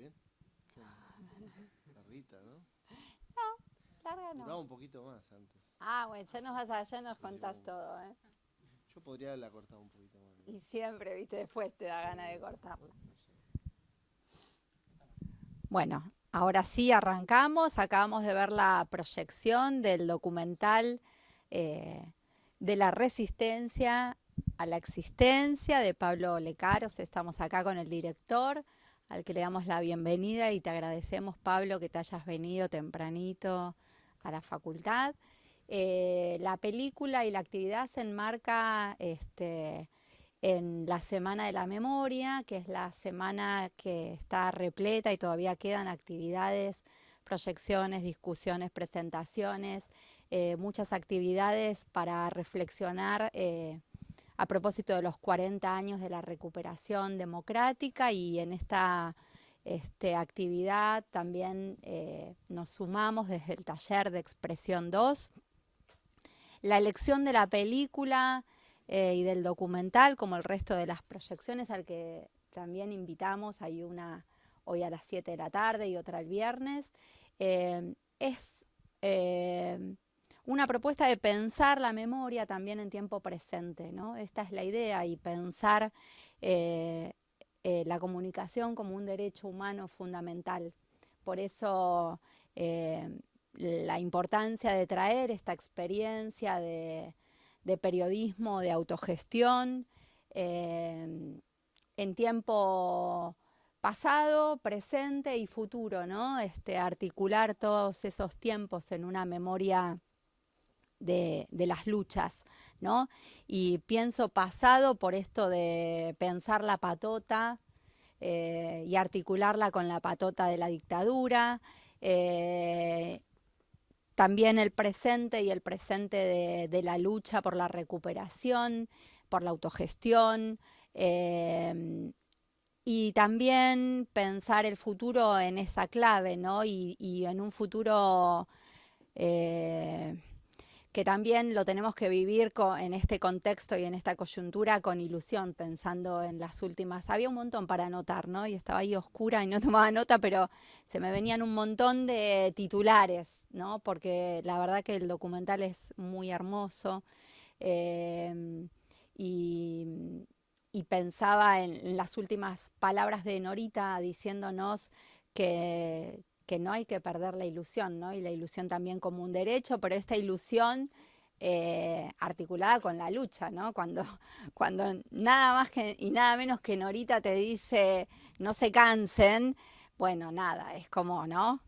bien? La Rita, ¿no? Larga Duraba no. un poquito más antes. Ah, bueno, ya nos contás todo, ¿eh? Yo podría haberla cortado un poquito más. Y siempre, viste, después te da ganas de cortarla. Bueno, ahora sí arrancamos. Acabamos de ver la proyección del documental eh, de la resistencia a la existencia de Pablo Lecaros. Estamos acá con el director, al que le damos la bienvenida y te agradecemos, Pablo, que te hayas venido tempranito a la facultad. La película y la actividad se enmarca en la Semana de la Memoria, que es la semana que está repleta y todavía quedan actividades, proyecciones, discusiones, presentaciones, muchas actividades para reflexionar a propósito de los 40 años de la recuperación democrática, y en esta actividad también nos sumamos desde el taller de Expresión 2. La elección de la película y del documental, como el resto de las proyecciones al que también invitamos, hay una hoy a las 7 de la tarde y otra el viernes, es una propuesta de pensar la memoria también en tiempo presente, ¿no? Esta es la idea, y pensar la comunicación como un derecho humano fundamental. Por eso la importancia de traer esta experiencia de periodismo, de autogestión, en tiempo pasado, presente y futuro, ¿no? Articular todos esos tiempos en una memoria de las luchas, ¿no? Y pienso pasado por esto de pensar la patota y articularla con la patota de la dictadura, también el presente y el presente de la lucha por la recuperación, por la autogestión, y también pensar el futuro en esa clave, ¿no? Y en un futuro que también lo tenemos que vivir en este contexto y en esta coyuntura con ilusión, pensando en las últimas. Había un montón para anotar, ¿no? Y estaba ahí oscura y no tomaba nota, pero se me venían un montón de titulares, ¿no? Porque la verdad que el documental es muy hermoso. eh, y, y pensaba en las últimas palabras de Norita diciéndonos que no hay que perder la ilusión, ¿no? Y la ilusión también como un derecho, pero esta ilusión articulada con la lucha, ¿no? Cuando nada más y nada menos que Norita te dice no se cansen, bueno, nada, es como, ¿no?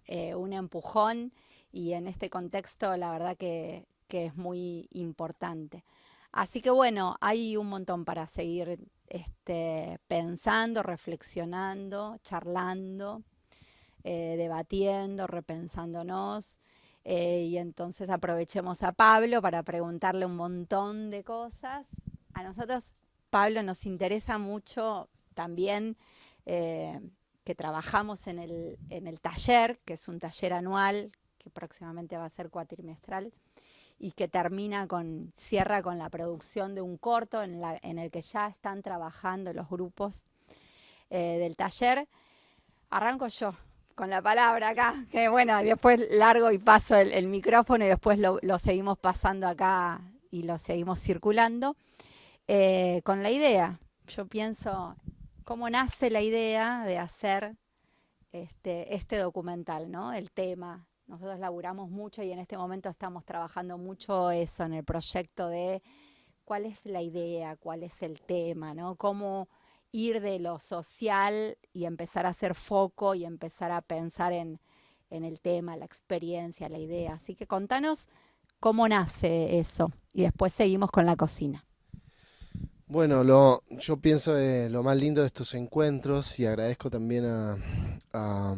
Un empujón, y en este contexto la verdad que es muy importante. Así que bueno, hay un montón para seguir pensando, reflexionando, charlando, debatiendo, repensándonos. Y entonces aprovechemos a Pablo para preguntarle un montón de cosas. A nosotros, Pablo, nos interesa mucho también que trabajamos en el taller, que es un taller anual, que próximamente va a ser cuatrimestral, y que cierra con la producción de un corto en el que ya están trabajando los grupos del taller. Arranco yo con la palabra acá, que bueno, después largo y paso el micrófono y después lo seguimos pasando acá y lo seguimos circulando. Con la idea, yo pienso cómo nace la idea de hacer este documental, ¿no? El tema. Nosotros laburamos mucho y en este momento estamos trabajando mucho eso en el proyecto de cuál es la idea, cuál es el tema, ¿no? Cómo ir de lo social y empezar a hacer foco y empezar a pensar en el tema, la experiencia, la idea. Así que contanos cómo nace eso y después seguimos con la cocina. Bueno, yo pienso lo más lindo de estos encuentros y agradezco también a,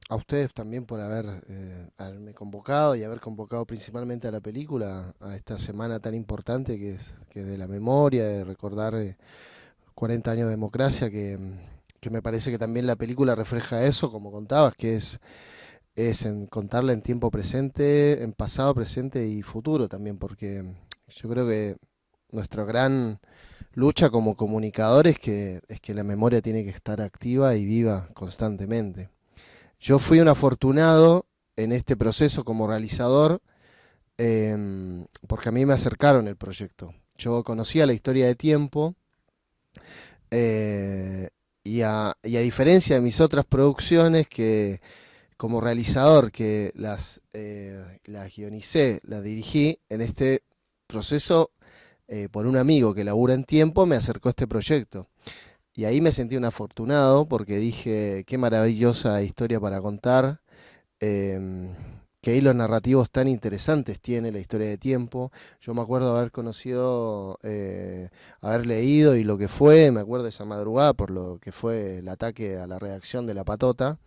a ustedes también por haberme convocado y haber convocado principalmente a la película, a esta semana tan importante que es de la memoria, de recordar 40 años de democracia, que me parece que también la película refleja eso, como contabas, que es en contarla en tiempo presente, en pasado, presente y futuro también, porque yo creo que nuestra gran lucha como comunicadores es que la memoria tiene que estar activa y viva constantemente. Yo fui un afortunado en este proceso como realizador porque a mí me acercaron el proyecto. Yo conocía la historia de Tiempo eh, y a diferencia de mis otras producciones que como realizador que las guionicé, las dirigí, en este proceso por un amigo que labura en Tiempo me acercó este proyecto. Y ahí me sentí un afortunado porque dije, qué maravillosa historia para contar, eh, qué hilos narrativos tan interesantes tiene la historia de Tiempo. Yo me acuerdo haber conocido, haber leído y lo que fue, me acuerdo de esa madrugada por lo que fue el ataque a la redacción de La Patota.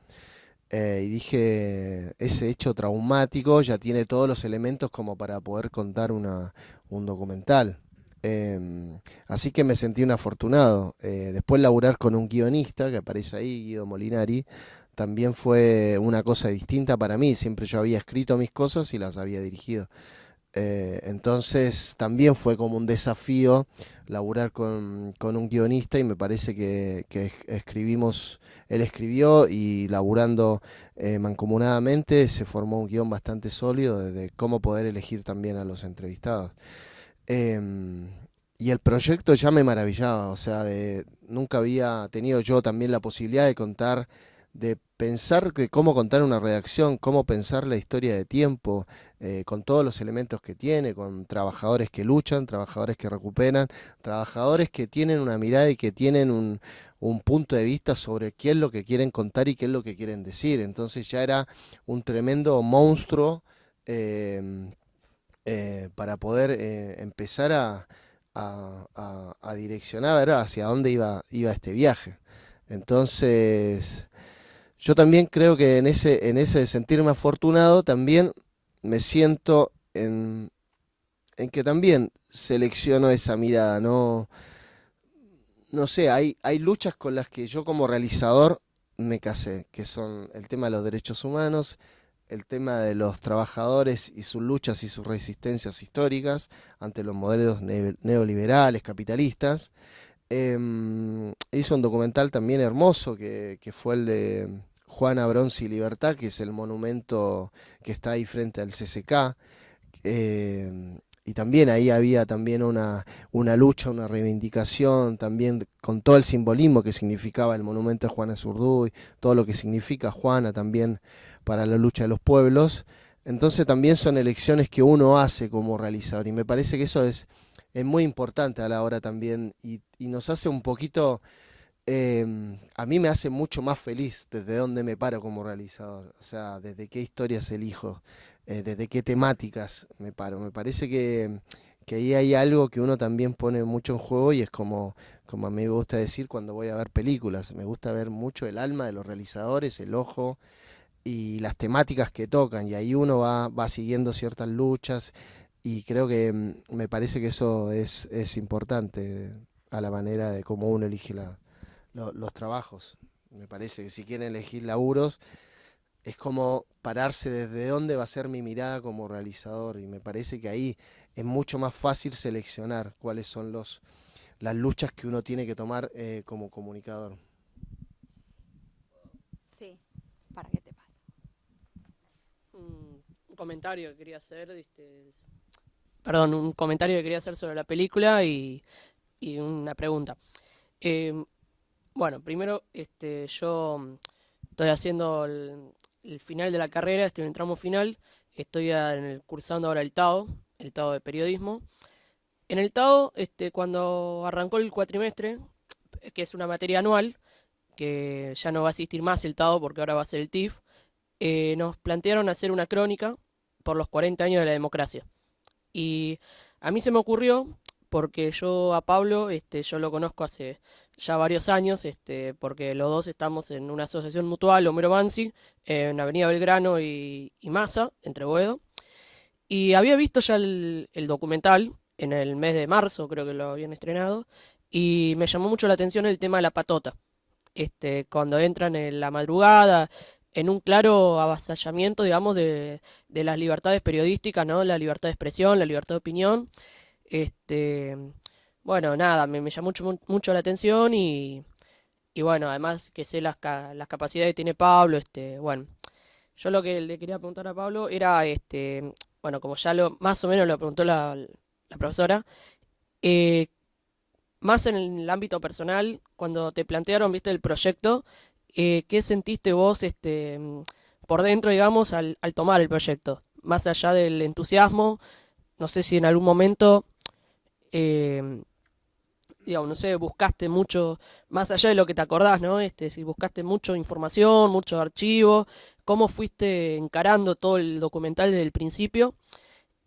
Y dije, ese hecho traumático ya tiene todos los elementos como para poder contar un documental. Así que me sentí un afortunado. Después laburar con un guionista que aparece ahí, Guido Molinari, también fue una cosa distinta para mí. Siempre yo había escrito mis cosas y las había dirigido. Entonces también fue como un desafío laburar con un guionista y me parece que escribimos, él escribió y laburando mancomunadamente se formó un guión bastante sólido de cómo poder elegir también a los entrevistados. Em, y el proyecto ya me maravillaba, o sea, nunca había tenido yo también la posibilidad de contar, de pensar de cómo contar una redacción, cómo pensar la historia de Tiempo, con todos los elementos que tiene, con trabajadores que luchan, trabajadores que recuperan, trabajadores que tienen una mirada y que tienen un punto de vista sobre qué es lo que quieren contar y qué es lo que quieren decir. Entonces ya era un tremendo monstruo eh, para poder empezar a direccionar, ¿verdad?, hacia dónde iba este viaje. Entonces, yo también creo que en ese de sentirme afortunado, también me siento en que también selecciono esa mirada, no, no sé, hay luchas con las que yo como realizador me casé, que son el tema de los derechos humanos, el tema de los trabajadores y sus luchas y sus resistencias históricas ante los modelos neoliberales, capitalistas. Hizo un documental también hermoso que fue el de Juana, Bronce y Libertad, que es el monumento que está ahí frente al CCK. Y también ahí había también una lucha, una reivindicación, también con todo el simbolismo que significaba el monumento a Juana Zurduy, todo lo que significa Juana también para la lucha de los pueblos. Entonces también son elecciones que uno hace como realizador y me parece que eso es muy importante a la hora también y nos hace un poquito, a mí me hace mucho más feliz desde donde me paro como realizador, o sea, desde qué historias elijo, desde qué temáticas me paro. Me parece que ahí hay algo que uno también pone mucho en juego y es como a mí me gusta decir cuando voy a ver películas, me gusta ver mucho el alma de los realizadores, el ojo y las temáticas que tocan y ahí uno va siguiendo ciertas luchas y creo que me parece que eso es importante a la manera de cómo uno elige los trabajos. Me parece que si quieren elegir laburos es como pararse desde dónde va a ser mi mirada como realizador y me parece que ahí es mucho más fácil seleccionar cuáles son las luchas que uno tiene que tomar como comunicador. Sí, ¿para qué te pasa? Un comentario que quería hacer, perdón, un comentario que quería hacer sobre la película y una pregunta. Eh, bueno, primero, yo estoy haciendo el final de la carrera, estoy en el tramo final, estoy cursando ahora el TAO de periodismo. En el TAO, cuando arrancó el cuatrimestre, que es una materia anual, que ya no va a existir más el TAO porque ahora va a ser el TIF, nos plantearon hacer una crónica por los 40 años de la democracia. Y a mí se me ocurrió, porque yo a Pablo, yo lo conozco hace ya varios años, porque los dos estamos en una asociación mutual, Homero Mansi, en Avenida Belgrano y Massa, entre Boedo. Y había visto ya el documental en el mes de marzo, creo que lo habían estrenado, y me llamó mucho la atención el tema de la patota. Cuando entran en la madrugada, en un claro avasallamiento, digamos, de las libertades periodísticas, ¿no? La libertad de expresión, la libertad de opinión. Este, bueno, nada, me llamó mucho la atención y bueno, además que sé las capacidades que tiene Pablo, bueno, yo lo que le quería preguntar a Pablo era, bueno, como ya más o menos lo preguntó la profesora, eh, más en el ámbito personal, cuando te plantearon, viste, el proyecto, ¿qué sentiste vos, por dentro, digamos, al tomar el proyecto? Más allá del entusiasmo, no sé si en algún momento, eh, digamos, no sé, buscaste mucho, más allá de lo que te acordás, ¿no? Si buscaste mucho información, mucho archivo, ¿cómo fuiste encarando todo el documental desde el principio?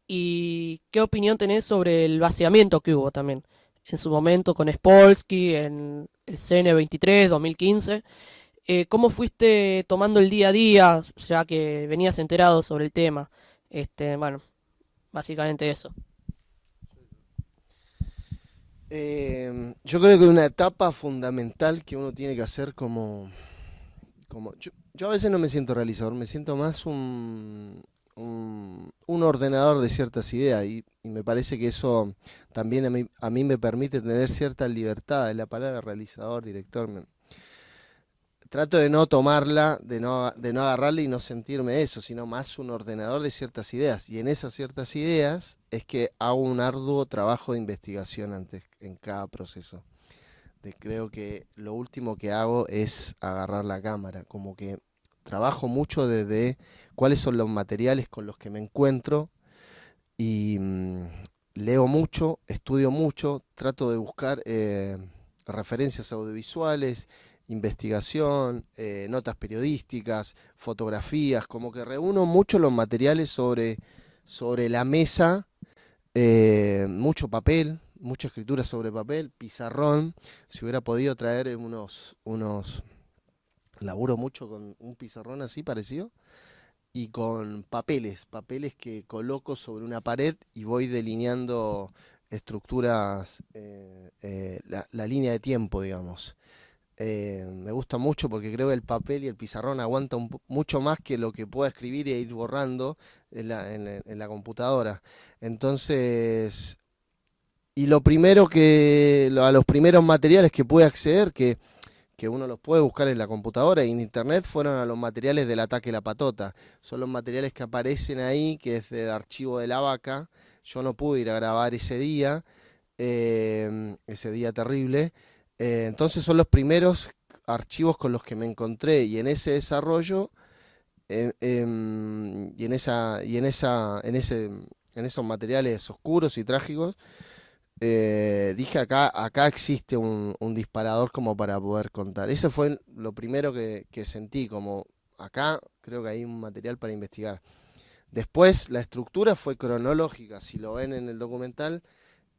¿Y qué opinión tenés sobre el vaciamiento que hubo también en su momento con Spolsky, en el CN23, 2015? ¿Cómo fuiste tomando el día a día, ya que venías enterado sobre el tema? Bueno, básicamente eso. Yo creo que una etapa fundamental que uno tiene que hacer yo a veces no me siento realizador, me siento más un ordenador de ciertas ideas y me parece que eso también a mí me permite tener cierta libertad. Es la palabra realizador, director. Trato de no tomarla, de no agarrarla y no sentirme eso, sino más un ordenador de ciertas ideas. Y en esas ciertas ideas es que hago un arduo trabajo de investigación antes en cada proceso. Creo que lo último que hago es agarrar la cámara, como que trabajo mucho desde cuáles son los materiales con los que me encuentro y leo mucho, estudio mucho, trato de buscar referencias audiovisuales, investigación, notas periodísticas, fotografías, como que reúno mucho los materiales sobre la mesa, mucho papel, mucha escritura sobre papel, pizarrón. Si hubiera podido traer laburo mucho con un pizarrón así parecido y con papeles que coloco sobre una pared y voy delineando estructuras, la línea de tiempo, digamos. Me gusta mucho porque creo que el papel y el pizarrón aguanta mucho más que lo que pueda escribir e ir borrando en la computadora. Entonces, y a los primeros materiales que pude acceder, que uno los puede buscar en la computadora y en internet, fueron a los materiales del ataque a la patota. Son los materiales que aparecen ahí, que es del archivo de la vaca. Yo no pude ir a grabar ese día terrible. Entonces son los primeros archivos con los que me encontré y en ese desarrollo y en esos materiales oscuros y trágicos, dije acá existe un disparador como para poder contar. Eso fue lo primero que sentí, como acá creo que hay un material para investigar. Después la estructura fue cronológica, si lo ven en el documental,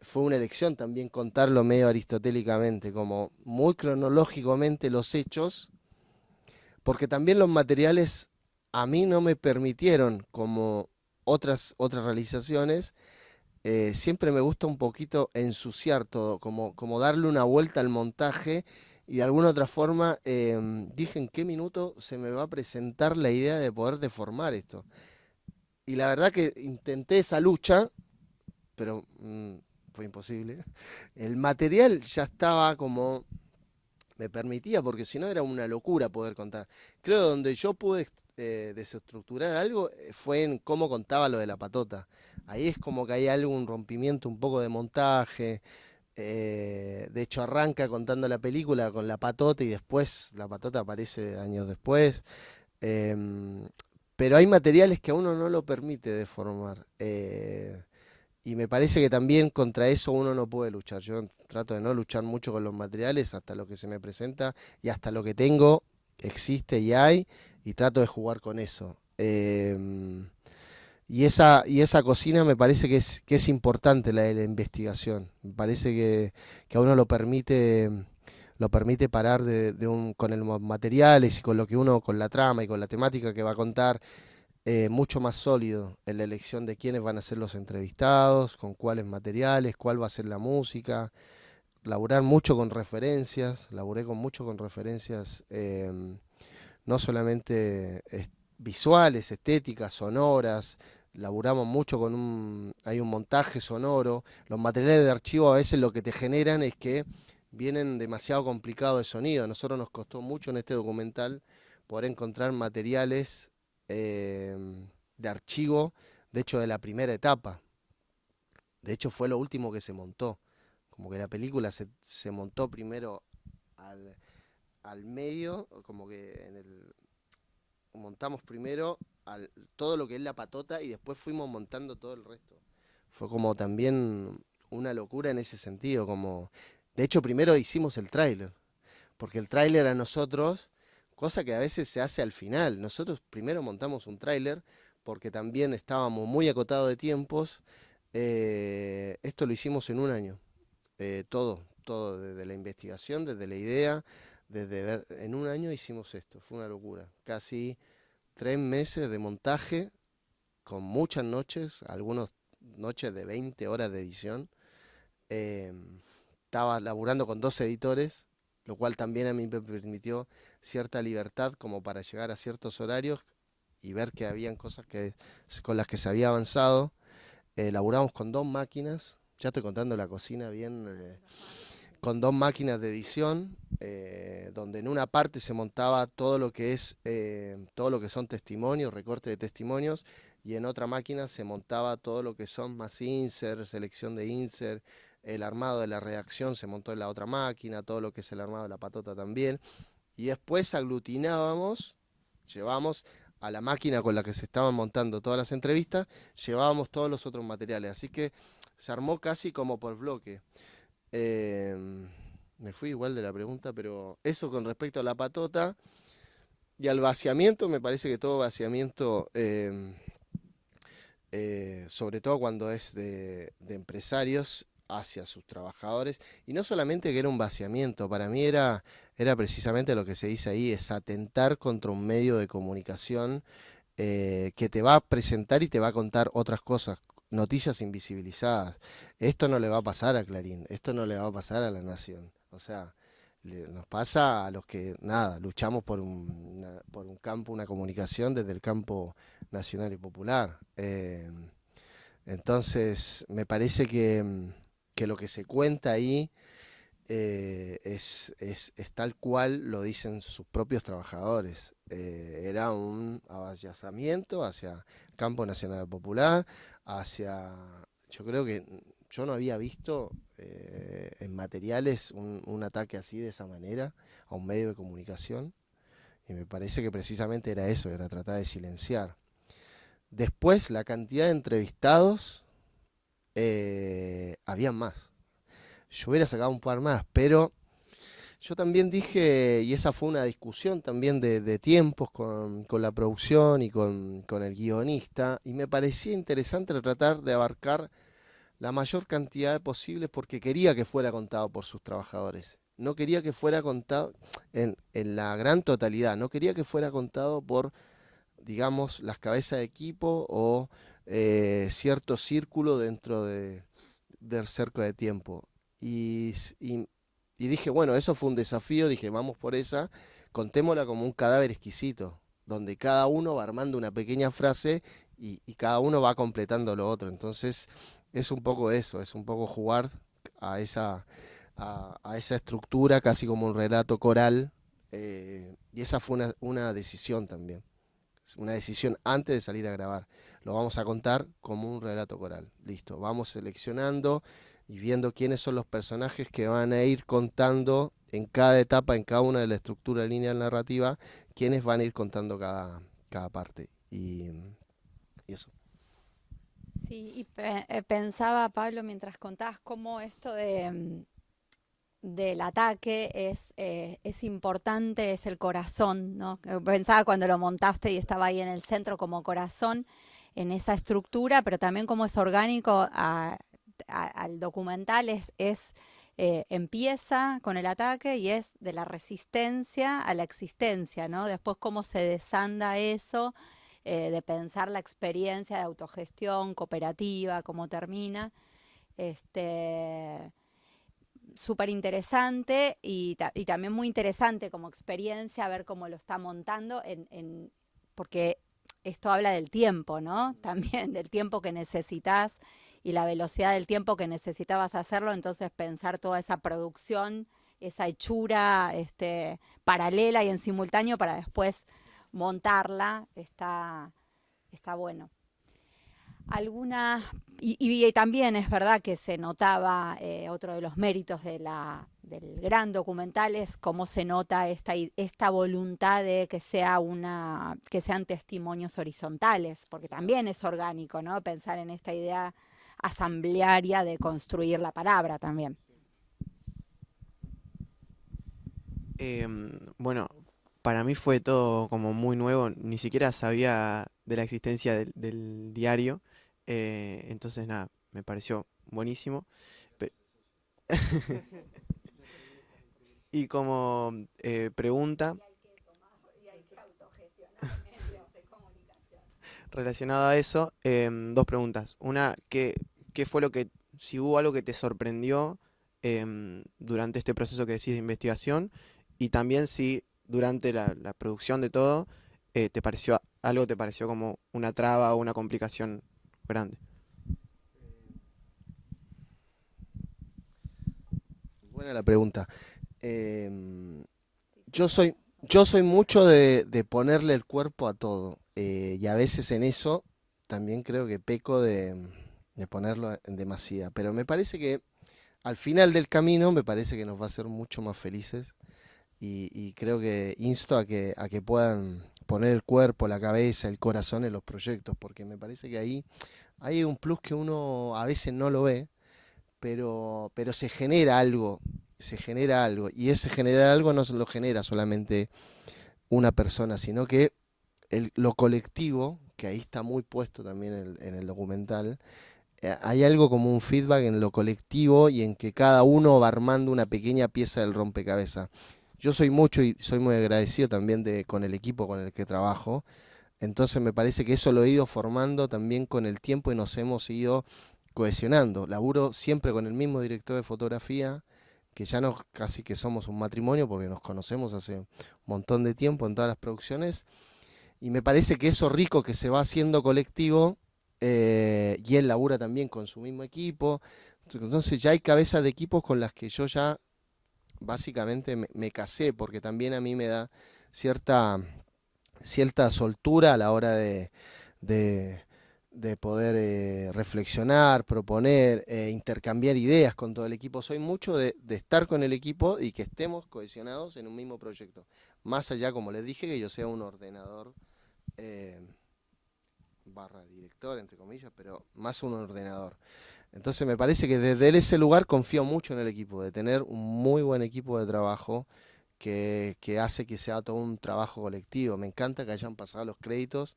fue una elección también contarlo medio aristotélicamente, como muy cronológicamente los hechos, porque también los materiales a mí no me permitieron, como otras realizaciones, siempre me gusta un poquito ensuciar todo, como darle una vuelta al montaje y de alguna otra forma dije en qué minuto se me va a presentar la idea de poder deformar esto. Y la verdad que intenté esa lucha, pero fue imposible. El material ya estaba como me permitía, porque si no era una locura poder contar. Creo que donde yo pude desestructurar algo fue en cómo contaba lo de la patota. Ahí es como que hay un rompimiento un poco de montaje. De hecho arranca contando la película con la patota y después la patota aparece años después. Em, pero hay materiales que a uno no lo permite deformar. Y me parece que también contra eso uno no puede luchar. Yo trato de no luchar mucho con los materiales hasta lo que se me presenta y hasta lo que tengo existe y hay, y trato de jugar con eso. Y esa cocina me parece que es importante, la de la investigación. Me parece que a uno lo permite parar con los materiales y con lo que uno, con la trama y con la temática que va a contar, mucho más sólido en la elección de quiénes van a ser los entrevistados, con cuáles materiales, cuál va a ser la música. Laburar mucho con referencias, laburé mucho con referencias, no solamente visuales, estéticas, sonoras, laburamos mucho hay un montaje sonoro. Los materiales de archivo a veces lo que te generan es que vienen demasiado complicados de sonido. A nosotros nos costó mucho en este documental poder encontrar materiales de archivo, de hecho de la primera etapa. De hecho fue lo último que se montó. Como que la película se montó primero al medio, como que montamos primero todo lo que es la patota y después fuimos montando todo el resto. Fue como también una locura en ese sentido, de hecho primero hicimos el tráiler, porque el tráiler a nosotros, cosa que a veces se hace al final, nosotros primero montamos un tráiler porque también estábamos muy acotados de tiempos, esto lo hicimos en un año, todo, desde la investigación, desde la idea, en un año hicimos esto, fue una locura, casi 3 meses de montaje, con muchas noches, algunas noches de 20 horas de edición. Estaba laburando con 2 editores, lo cual también a mí me permitió cierta libertad como para llegar a ciertos horarios y ver que habían cosas con las que se había avanzado. Laburamos con 2 máquinas, ya estoy contando la cocina bien, con 2 máquinas de edición, donde en una parte se montaba todo lo que son testimonios, recortes de testimonios, y en otra máquina se montaba todo lo que son más insert, selección de insert, el armado de la redacción se montó en la otra máquina, todo lo que es el armado de la patota también, y después llevábamos a la máquina con la que se estaban montando todas las entrevistas, llevábamos todos los otros materiales, así que se armó casi como por bloque. Me fui igual de la pregunta, pero eso con respecto a la patota y al vaciamiento, me parece que todo vaciamiento, sobre todo cuando es de empresarios hacia sus trabajadores, y no solamente que era un vaciamiento, para mí era precisamente lo que se dice ahí, es atentar contra un medio de comunicación que te va a presentar y te va a contar otras cosas, noticias invisibilizadas. Esto no le va a pasar a Clarín, esto no le va a pasar a La Nación. O sea, nos pasa a los que, nada, luchamos por un campo, una comunicación desde el campo nacional y popular. Entonces, me parece que lo que se cuenta ahí es tal cual lo dicen sus propios trabajadores. Era un avasallamiento hacia el campo nacional popular, yo creo que yo no había visto en materiales un ataque así de esa manera a un medio de comunicación, y me parece que precisamente era eso, era tratar de silenciar. Después, la cantidad de entrevistados, habían más. Yo hubiera sacado un par más, pero yo también dije, y esa fue una discusión también de tiempos con la producción y con el guionista, y me parecía interesante tratar de abarcar la mayor cantidad de posibles porque quería que fuera contado por sus trabajadores. No quería que fuera contado en la gran totalidad, no quería que fuera contado por, digamos, las cabezas de equipo o cierto círculo dentro del cerco de tiempo. Y dije, bueno, eso fue un desafío, dije, vamos por esa, contémosla como un cadáver exquisito, donde cada uno va armando una pequeña frase y cada uno va completando lo otro. Entonces, es un poco eso, es un poco jugar a esa estructura, casi como un relato coral, y esa fue una decisión también, una decisión antes de salir a grabar. Lo vamos a contar como un relato coral, listo, vamos seleccionando y viendo quiénes son los personajes que van a ir contando en cada etapa, en cada una de la estructura lineal narrativa, quiénes van a ir contando cada parte. Y eso. Sí, y pensaba, Pablo, mientras contabas cómo esto del ataque es importante, es el corazón, ¿no? Pensaba cuando lo montaste y estaba ahí en el centro como corazón, en esa estructura, pero también como es orgánico al documental, empieza con el ataque y es de la resistencia a la existencia, ¿no? Después cómo se desanda eso, de pensar la experiencia de autogestión cooperativa, cómo termina. Súper interesante y también muy interesante como experiencia ver cómo lo está montando, porque esto habla del tiempo, ¿no? También del tiempo que necesitas y la velocidad del tiempo que necesitabas hacerlo, entonces pensar toda esa producción, esa hechura paralela y en simultáneo para después montarla, está bueno. Algunas, y también es verdad que se notaba, otro de los méritos del gran documental es cómo se nota esta voluntad de que sean testimonios horizontales, porque también es orgánico, ¿no? Pensar en esta idea asamblearia de construir la palabra también. Bueno, para mí fue todo como muy nuevo, ni siquiera sabía de la existencia del diario, entonces nada, me pareció buenísimo. Pe- Y como pregunta relacionada a eso, dos preguntas. Una, ¿qué fue si hubo algo que te sorprendió durante este proceso que decís de investigación? Y también si durante la producción de todo te pareció como una traba o una complicación grande. Buena la pregunta. Yo soy mucho de ponerle el cuerpo a todo, y a veces en eso también creo que peco de ponerlo en demasía, pero me parece que al final del camino me parece que nos va a hacer mucho más felices y creo que insto a que puedan poner el cuerpo, la cabeza, el corazón en los proyectos, porque me parece que ahí hay un plus que uno a veces no lo ve, pero se genera algo, y ese generar algo no se lo genera solamente una persona, sino que lo colectivo, que ahí está muy puesto también en el documental, hay algo como un feedback en lo colectivo y en que cada uno va armando una pequeña pieza del rompecabezas. Yo soy mucho y soy muy agradecido también con el equipo con el que trabajo, entonces me parece que eso lo he ido formando también con el tiempo y nos hemos ido cohesionando. Laburo siempre con el mismo director de fotografía, que ya casi que somos un matrimonio porque nos conocemos hace un montón de tiempo en todas las producciones, y me parece que eso rico que se va haciendo colectivo, y él labura también con su mismo equipo, entonces ya hay cabezas de equipos con las que yo ya básicamente me casé, porque también a mí me da cierta, cierta soltura a la hora de, de poder reflexionar, proponer, intercambiar ideas con todo el equipo. Soy mucho de estar con el equipo y que estemos cohesionados en un mismo proyecto. Más allá, como les dije, que yo sea un ordenador, eh, barra director, entre comillas, pero más un ordenador. Entonces me parece que desde ese lugar confío mucho en el equipo, de tener un muy buen equipo de trabajo que hace que sea todo un trabajo colectivo. Me encanta que hayan pasado los créditos,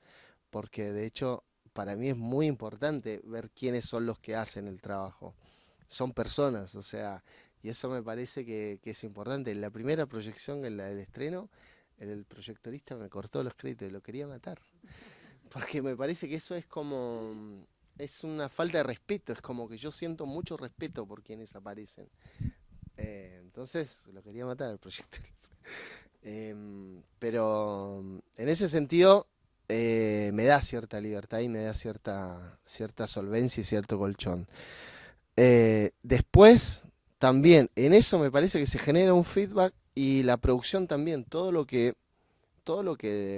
porque de hecho para mí es muy importante ver quiénes son los que hacen el trabajo. Son personas, o sea, y eso me parece que es importante. En la primera proyección, en la del estreno, el proyectorista me cortó los créditos y lo quería matar. Porque me parece que eso es como, es una falta de respeto, es como que yo siento mucho respeto por quienes aparecen. Entonces lo quería matar al proyectorista. Pero en ese sentido me da cierta libertad y me da cierta solvencia y cierto colchón. Después, también, en eso me parece que se genera un feedback y la producción también, todo lo que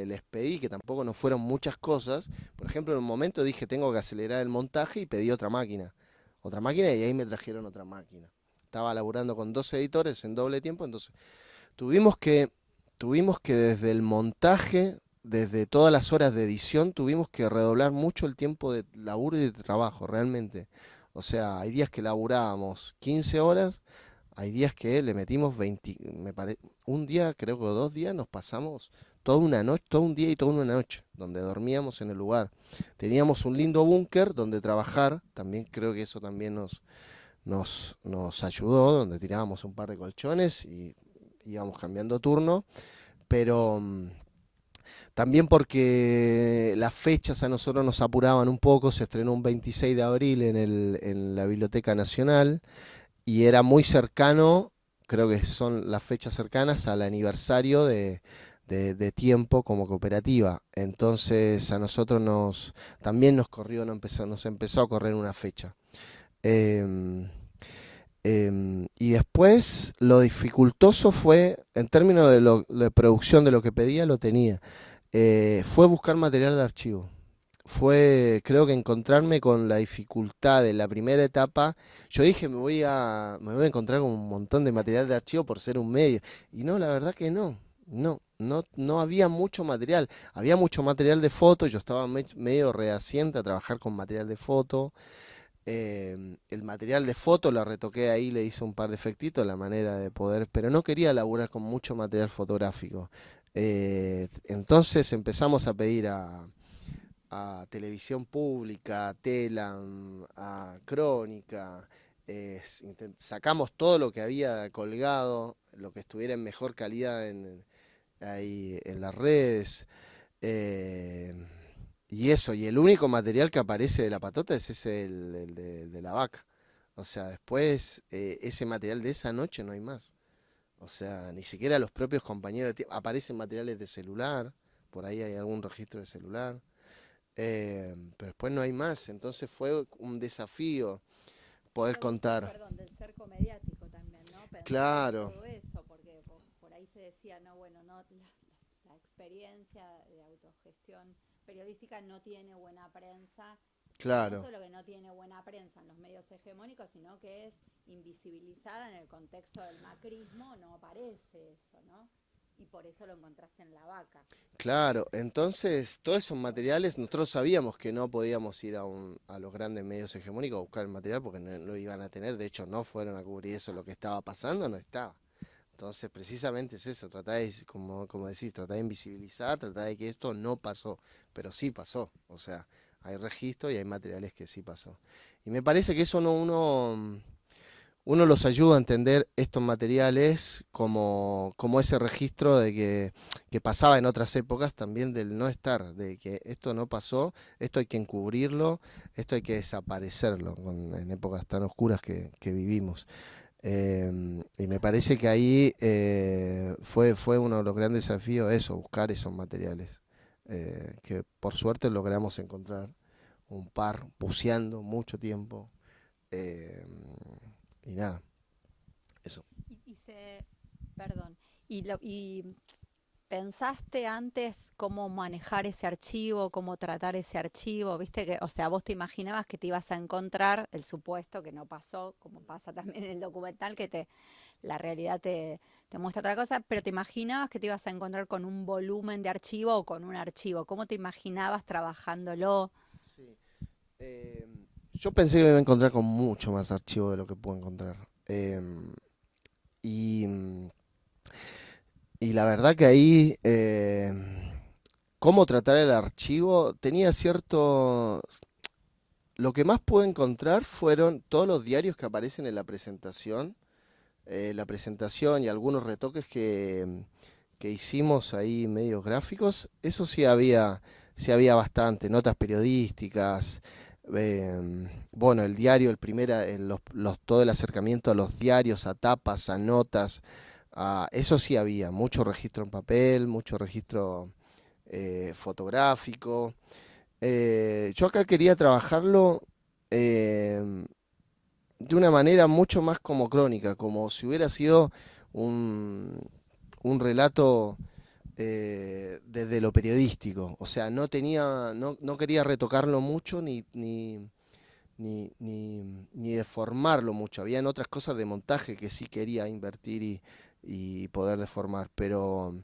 les pedí, que tampoco no fueron muchas cosas. Por ejemplo, en un momento dije, tengo que acelerar el montaje y pedí otra máquina y ahí me trajeron otra máquina. Estaba laburando con 2 editores en doble tiempo, entonces tuvimos que, tuvimos que desde el montaje, desde todas las horas de edición, tuvimos que redoblar mucho el tiempo de laburo y de trabajo, realmente. O sea, hay días que laburábamos 15 horas, hay días que le metimos 20, un día, creo que 2 días, nos pasamos toda una noche, todo un día y toda una noche, donde dormíamos en el lugar. Teníamos un lindo búnker donde trabajar, también creo que eso también nos ayudó, donde tirábamos un par de colchones y íbamos cambiando turno, pero también porque las fechas a nosotros nos apuraban un poco. Se estrenó un 26 de abril en la Biblioteca Nacional y era muy cercano, creo que son las fechas cercanas al aniversario de tiempo como cooperativa. Entonces a nosotros también nos empezó a correr una fecha. Em, y después lo dificultoso fue, en términos de producción de lo que pedía, lo tenía. Fue buscar material de archivo. Fue, creo que encontrarme con la dificultad de la primera etapa. Yo dije, me voy a encontrar con un montón de material de archivo por ser un medio. Y no, la verdad que no. No había mucho material. Había mucho material de foto. Yo estaba medio reaciente a trabajar con material de foto. El material de foto lo retoqué ahí, le hice un par de efectitos, la manera de poder, pero no quería laburar con mucho material fotográfico. Entonces empezamos a pedir a Televisión Pública, a Telam, a Crónica, sacamos todo lo que había colgado, lo que estuviera en mejor calidad ahí en las redes. eh, y eso, y el único material que aparece de la patota es ese, el de la vaca. O sea, después ese material de esa noche no hay más. O sea, ni siquiera los propios compañeros aparecen materiales de celular, por ahí hay algún registro de celular, pero después no hay más. Entonces fue un desafío poder contar. Perdón, del cerco mediático también, ¿no? Pensar en Claro, todo eso, porque por ahí se decía, no, bueno, no, la experiencia de autogestión periodística no tiene buena prensa. No claro. solo que no tiene buena prensa en los medios hegemónicos, sino que es invisibilizada en el contexto del macrismo, no aparece eso, ¿no? Y por eso lo encontrás en La Vaca. Claro, entonces todos esos materiales nosotros sabíamos que no podíamos ir a los grandes medios hegemónicos a buscar el material porque no lo iban a tener, de hecho no fueron a cubrir eso, lo que estaba pasando no estaba. Entonces precisamente es eso, tratar de, como decís, tratar de invisibilizar, tratar de que esto no pasó, pero sí pasó, o sea, hay registro y hay materiales que sí pasó. Y me parece que eso uno los ayuda a entender estos materiales como ese registro de que pasaba en otras épocas también del no estar, de que esto no pasó, esto hay que encubrirlo, esto hay que desaparecerlo en épocas tan oscuras que vivimos. Y me parece que ahí fue uno de los grandes desafíos eso, buscar esos materiales, que por suerte logramos encontrar un par, buceando mucho tiempo. eh, y nada, eso. Perdón, y pensaste antes cómo manejar ese archivo, cómo tratar ese archivo, viste que, o sea, vos te imaginabas que te ibas a encontrar el supuesto que no pasó, como pasa también en el documental, la realidad te muestra otra cosa, pero te imaginabas que te ibas a encontrar con un volumen de archivo o con un archivo, ¿cómo te imaginabas trabajándolo? Sí. Eh, yo pensé que me iba a encontrar con mucho más archivo de lo que puedo encontrar. Y, y la verdad que ahí, cómo tratar el archivo, tenía cierto. Lo que más pude encontrar fueron todos los diarios que aparecen en la presentación y algunos retoques que hicimos ahí medios gráficos. Eso sí había bastante, notas periodísticas, bueno, el diario, todo el acercamiento a los diarios, a tapas, a notas, eso sí había, mucho registro en papel, mucho registro fotográfico. Yo acá quería trabajarlo eh, de una manera mucho más como crónica, como si hubiera sido un, un relato desde lo periodístico. O sea, no quería retocarlo mucho ni deformarlo mucho. Habían otras cosas de montaje que sí quería invertir y poder deformar, pero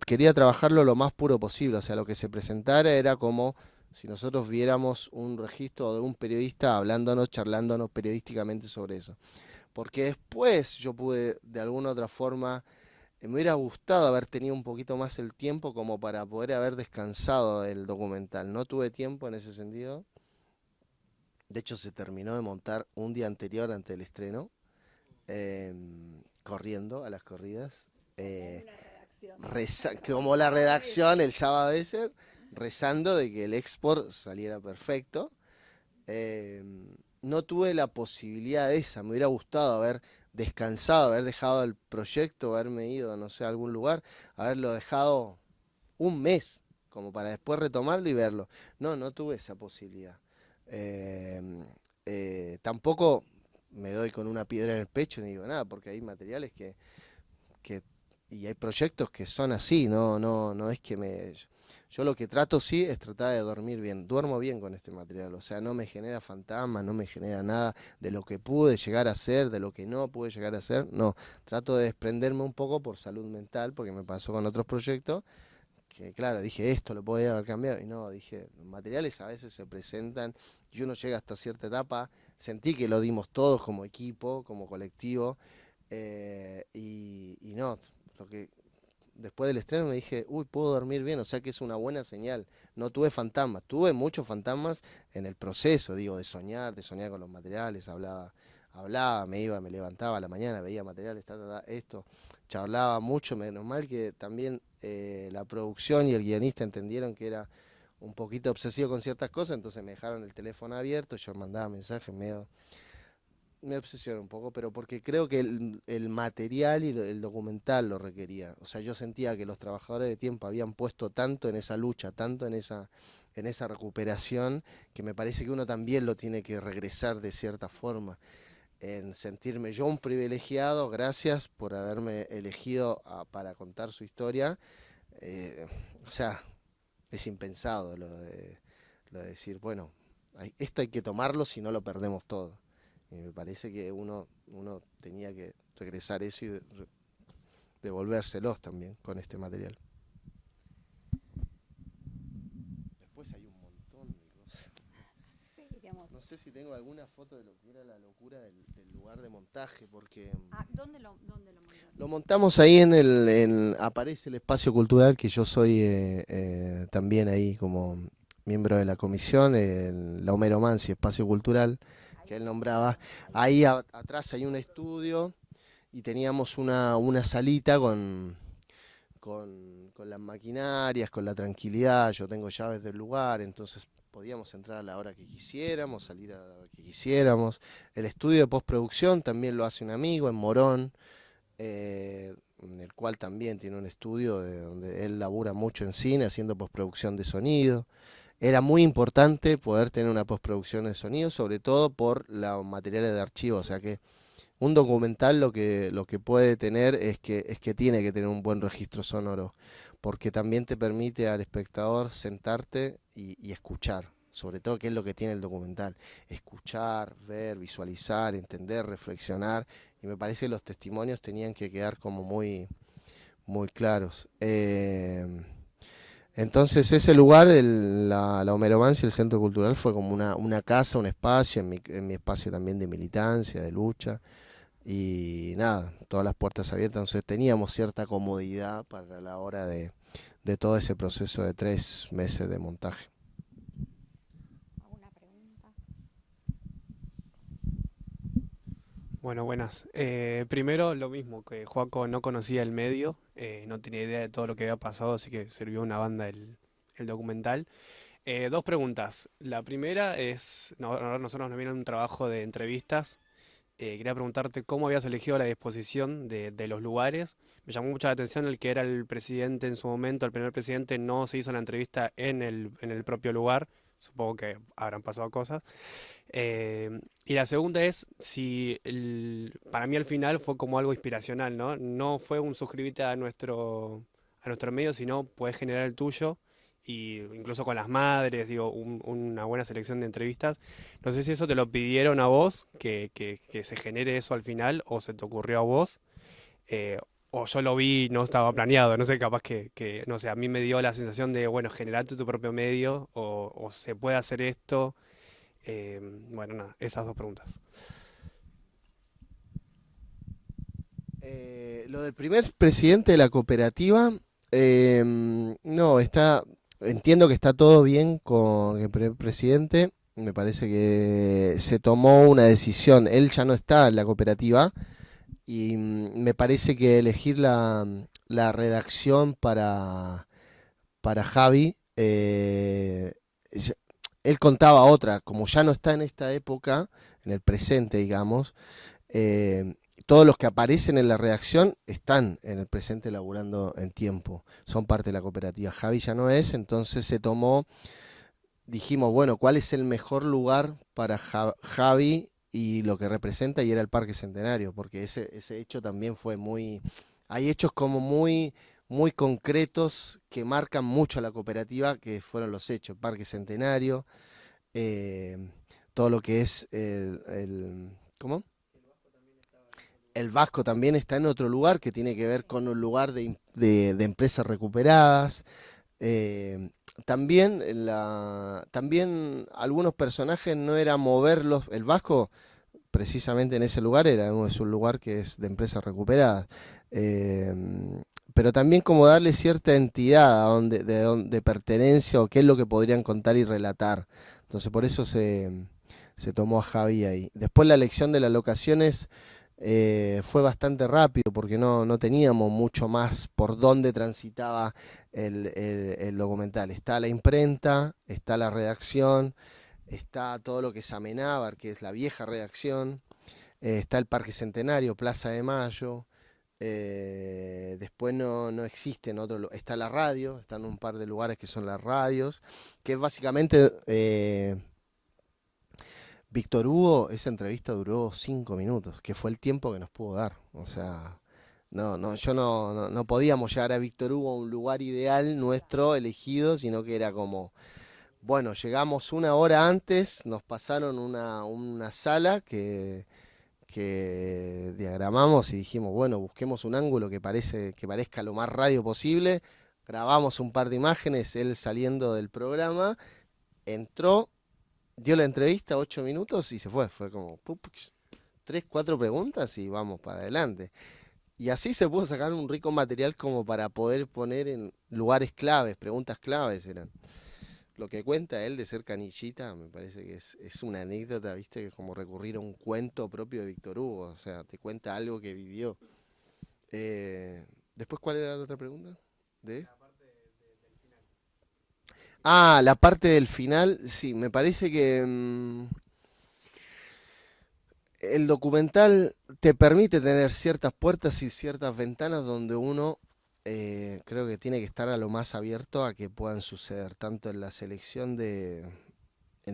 quería trabajarlo lo más puro posible. O sea, lo que se presentara era como si nosotros viéramos un registro de un periodista hablándonos, charlándonos periodísticamente sobre eso. Porque después yo pude, de alguna otra forma, me hubiera gustado haber tenido un poquito más el tiempo como para poder haber descansado del documental. No tuve tiempo en ese sentido. De hecho, se terminó de montar un día anterior ante el estreno, corriendo a las corridas. Como la redacción el sábado ese, rezando de que el export saliera perfecto. no tuve la posibilidad esa, me hubiera gustado haber descansado, haber dejado el proyecto, haberme ido, no sé, a algún lugar, haberlo dejado un mes, como para después retomarlo y verlo. No, no tuve esa posibilidad. Tampoco me doy con una piedra en el pecho ni digo nada, porque hay materiales que y hay proyectos que son así, no es que me... Yo lo que trato sí es tratar de dormir bien, duermo bien con este material, o sea, no me genera fantasmas, no me genera nada de lo que pude llegar a ser, de lo que no pude llegar a ser, no, trato de desprenderme un poco por salud mental, porque me pasó con otros proyectos, que claro, dije esto lo podía haber cambiado, y no, dije, los materiales a veces se presentan, y uno llega hasta cierta etapa, sentí que lo dimos todos como equipo, como colectivo, y no, lo que después del estreno me dije, uy, puedo dormir bien, o sea que es una buena señal. No tuve fantasmas, tuve muchos fantasmas en el proceso, digo, de soñar con los materiales, hablaba, me iba, me levantaba a la mañana, veía materiales, esto, charlaba mucho, menos mal que también la producción y el guionista entendieron que era un poquito obsesivo con ciertas cosas, entonces me dejaron el teléfono abierto, yo mandaba mensajes medio... Me obsesiona un poco, pero porque creo que el material y el documental lo requería. O sea, yo sentía que los trabajadores de tiempo habían puesto tanto en esa lucha, tanto en esa recuperación, que me parece que uno también lo tiene que regresar de cierta forma. En sentirme yo un privilegiado, gracias por haberme elegido para contar su historia. O sea, es impensado lo de decir, bueno, esto hay que tomarlo si no lo perdemos todo. Y me parece que uno tenía que regresar eso y devolvérselos también con este material. Después hay un montón de cosas. Sí, digamos. No sé si tengo alguna foto de lo que era la locura del lugar de montaje, porque ¿Dónde lo montaron? lo montamos ahí aparece el espacio cultural, que yo soy también ahí como miembro de la comisión, la Homero Mansi, espacio cultural, que él nombraba. Ahí atrás hay un estudio y teníamos una salita con las maquinarias, con la tranquilidad. Yo tengo llaves del lugar, entonces podíamos entrar a la hora que quisiéramos, salir a la hora que quisiéramos. El estudio de postproducción también lo hace un amigo en Morón, en el cual también tiene un estudio donde él labura mucho en cine, haciendo postproducción de sonido. Era muy importante poder tener una postproducción de sonido, sobre todo por los materiales de archivo, o sea que un documental lo que puede tener es que tiene que tener un buen registro sonoro, porque también te permite al espectador sentarte y escuchar, sobre todo qué es lo que tiene el documental, escuchar, ver, visualizar, entender, reflexionar, y me parece que los testimonios tenían que quedar como muy, muy claros. Entonces ese lugar, la Homeromancia, el Centro Cultural, fue como una casa, un espacio, en mi espacio también de militancia, de lucha, y nada, todas las puertas abiertas, entonces teníamos cierta comodidad para la hora de todo ese proceso de 3 meses de montaje. ¿Alguna pregunta? Bueno, buenas. Primero, lo mismo, que Joaco no conocía el medio, no tenía idea de todo lo que había pasado, así que sirvió una banda el documental. Dos preguntas. La primera es, ahora nosotros nos viene un trabajo de entrevistas. Quería preguntarte cómo habías elegido la disposición de los lugares. Me llamó mucho la atención el que era el presidente en su momento, el primer presidente, no se hizo la entrevista en el propio lugar. Supongo que habrán pasado cosas. Y la segunda es si para mí al final fue como algo inspiracional, ¿no? No fue un suscribite a nuestro medio, sino puedes generar el tuyo, y incluso con las madres, digo, una buena selección de entrevistas. No sé si eso te lo pidieron a vos, que se genere eso al final, o se te ocurrió a vos, o yo lo vi y no estaba planeado, no sé, capaz no sé, a mí me dio la sensación de, bueno, generarte tu propio medio, o se puede hacer esto. Bueno, nada, esas dos preguntas. Lo del primer presidente de la cooperativa, no, entiendo que está todo bien con el primer presidente, me parece que se tomó una decisión, él ya no está en la cooperativa, y me parece que elegir la redacción para Javi, él contaba otra, como ya no está en esta época, en el presente, digamos. Eh, Todos los que aparecen en la redacción están en el presente laburando en tiempo, son parte de la cooperativa. Javi ya no es, entonces dijimos, bueno, ¿cuál es el mejor lugar para Javi y lo que representa? Y era el Parque Centenario, porque ese hecho también fue muy... Hay hechos como muy concretos que marcan mucho a la cooperativa, que fueron los hechos. Parque Centenario, eh, todo lo que es ¿cómo? El Vasco también está en otro lugar que tiene que ver con un lugar de empresas recuperadas. Eh, también algunos personajes no era moverlos. El Vasco, precisamente en ese lugar, es un lugar que es de empresas recuperadas. Eh, pero también como darle cierta entidad de pertenencia o qué es lo que podrían contar y relatar. Entonces por eso se tomó a Javi ahí. Después la elección de las locaciones fue bastante rápido porque no teníamos mucho más por dónde transitaba el documental. Está la imprenta, está la redacción, está todo lo que es Amenábar, que es la vieja redacción, está el Parque Centenario, Plaza de Mayo, después no existen está la radio, están un par de lugares que son las radios, que básicamente Víctor Hugo, esa entrevista duró 5 minutos, que fue el tiempo que nos pudo dar. O sea, no podíamos llegar a Víctor Hugo a un lugar ideal nuestro elegido, sino que era como, bueno, llegamos 1 hora antes, nos pasaron una sala que diagramamos y dijimos, bueno, busquemos un ángulo que parezca lo más radio posible. Grabamos un par de imágenes, él saliendo del programa, entró, dio la entrevista 8 minutos y se fue. Fue como 3, 4 preguntas y vamos para adelante. Y así se pudo sacar un rico material como para poder poner en lugares claves, preguntas claves eran. Lo que cuenta él de ser canillita me parece que es una anécdota, viste, que es como recurrir a un cuento propio de Víctor Hugo. O sea, te cuenta algo que vivió. Después, ¿cuál era la otra pregunta? La parte del final, sí, me parece que el documental te permite tener ciertas puertas y ciertas ventanas donde uno creo que tiene que estar a lo más abierto a que puedan suceder, tanto en la selección en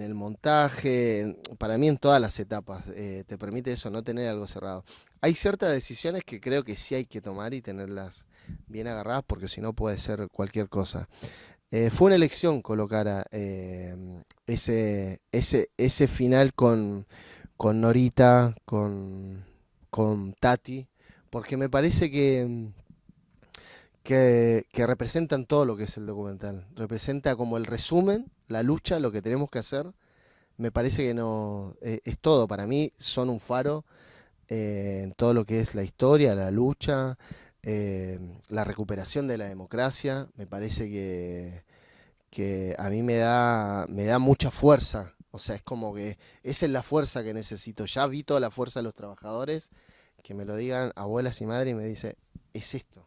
el montaje, para mí en todas las etapas, te permite eso, no tener algo cerrado. Hay ciertas decisiones que creo que sí hay que tomar y tenerlas bien agarradas porque si no puede ser cualquier cosa. Fue una elección colocar ese final con Norita, con Tati, porque me parece que representan todo lo que es el documental. Representa como el resumen, la lucha, lo que tenemos que hacer. Me parece que no es todo. Para mí son un faro en todo lo que es la historia, la lucha, la recuperación de la democracia. Me parece que a mí me da mucha fuerza. O sea, es como que esa es la fuerza que necesito. Ya vi toda la fuerza de los trabajadores, que me lo digan abuelas y madres y me dice, es esto,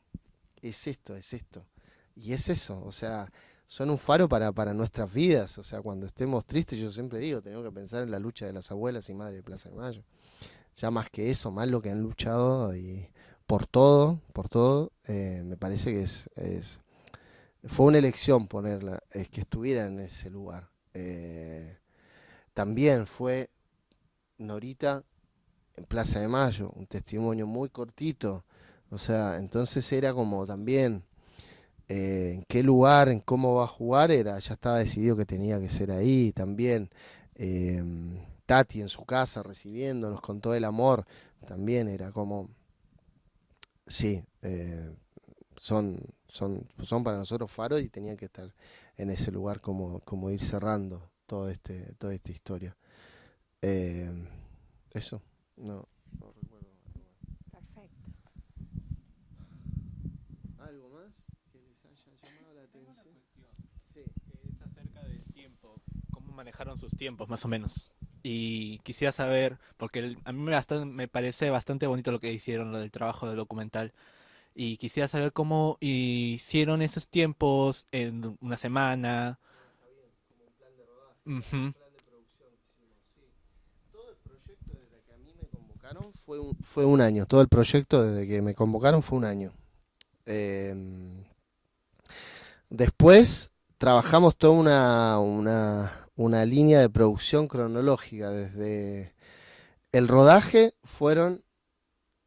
es esto, es esto. Y es eso, o sea, son un faro para nuestras vidas. O sea, cuando estemos tristes, yo siempre digo, tenemos que pensar en la lucha de las abuelas y madres de Plaza de Mayo. Ya más que eso, más lo que han luchado y por todo, me parece que fue una elección ponerla, es que estuviera en ese lugar. También fue Norita en Plaza de Mayo, un testimonio muy cortito. O sea, entonces era como también en qué lugar, en cómo va a jugar, ya estaba decidido que tenía que ser ahí. También eh, Tati en su casa recibiéndonos con todo el amor, también era como, sí, son para nosotros faros y tenían que estar en ese lugar como ir cerrando toda esta historia. Eh, Eso, no recuerdo. Perfecto. ¿Algo más que les haya llamado la atención? Sí. Es acerca del tiempo, cómo manejaron sus tiempos más o menos. Y quisiera saber, porque a mí me parece bastante bonito lo que hicieron, lo del trabajo del documental. Y quisiera saber cómo hicieron esos tiempos en una semana. Está bien, como un plan de rodaje, Ujú. un plan de producción que hicimos, sí. Todo el proyecto fue un año, todo el proyecto desde que me convocaron fue un año. Eh, Después trabajamos toda una línea de producción cronológica. Desde el rodaje fueron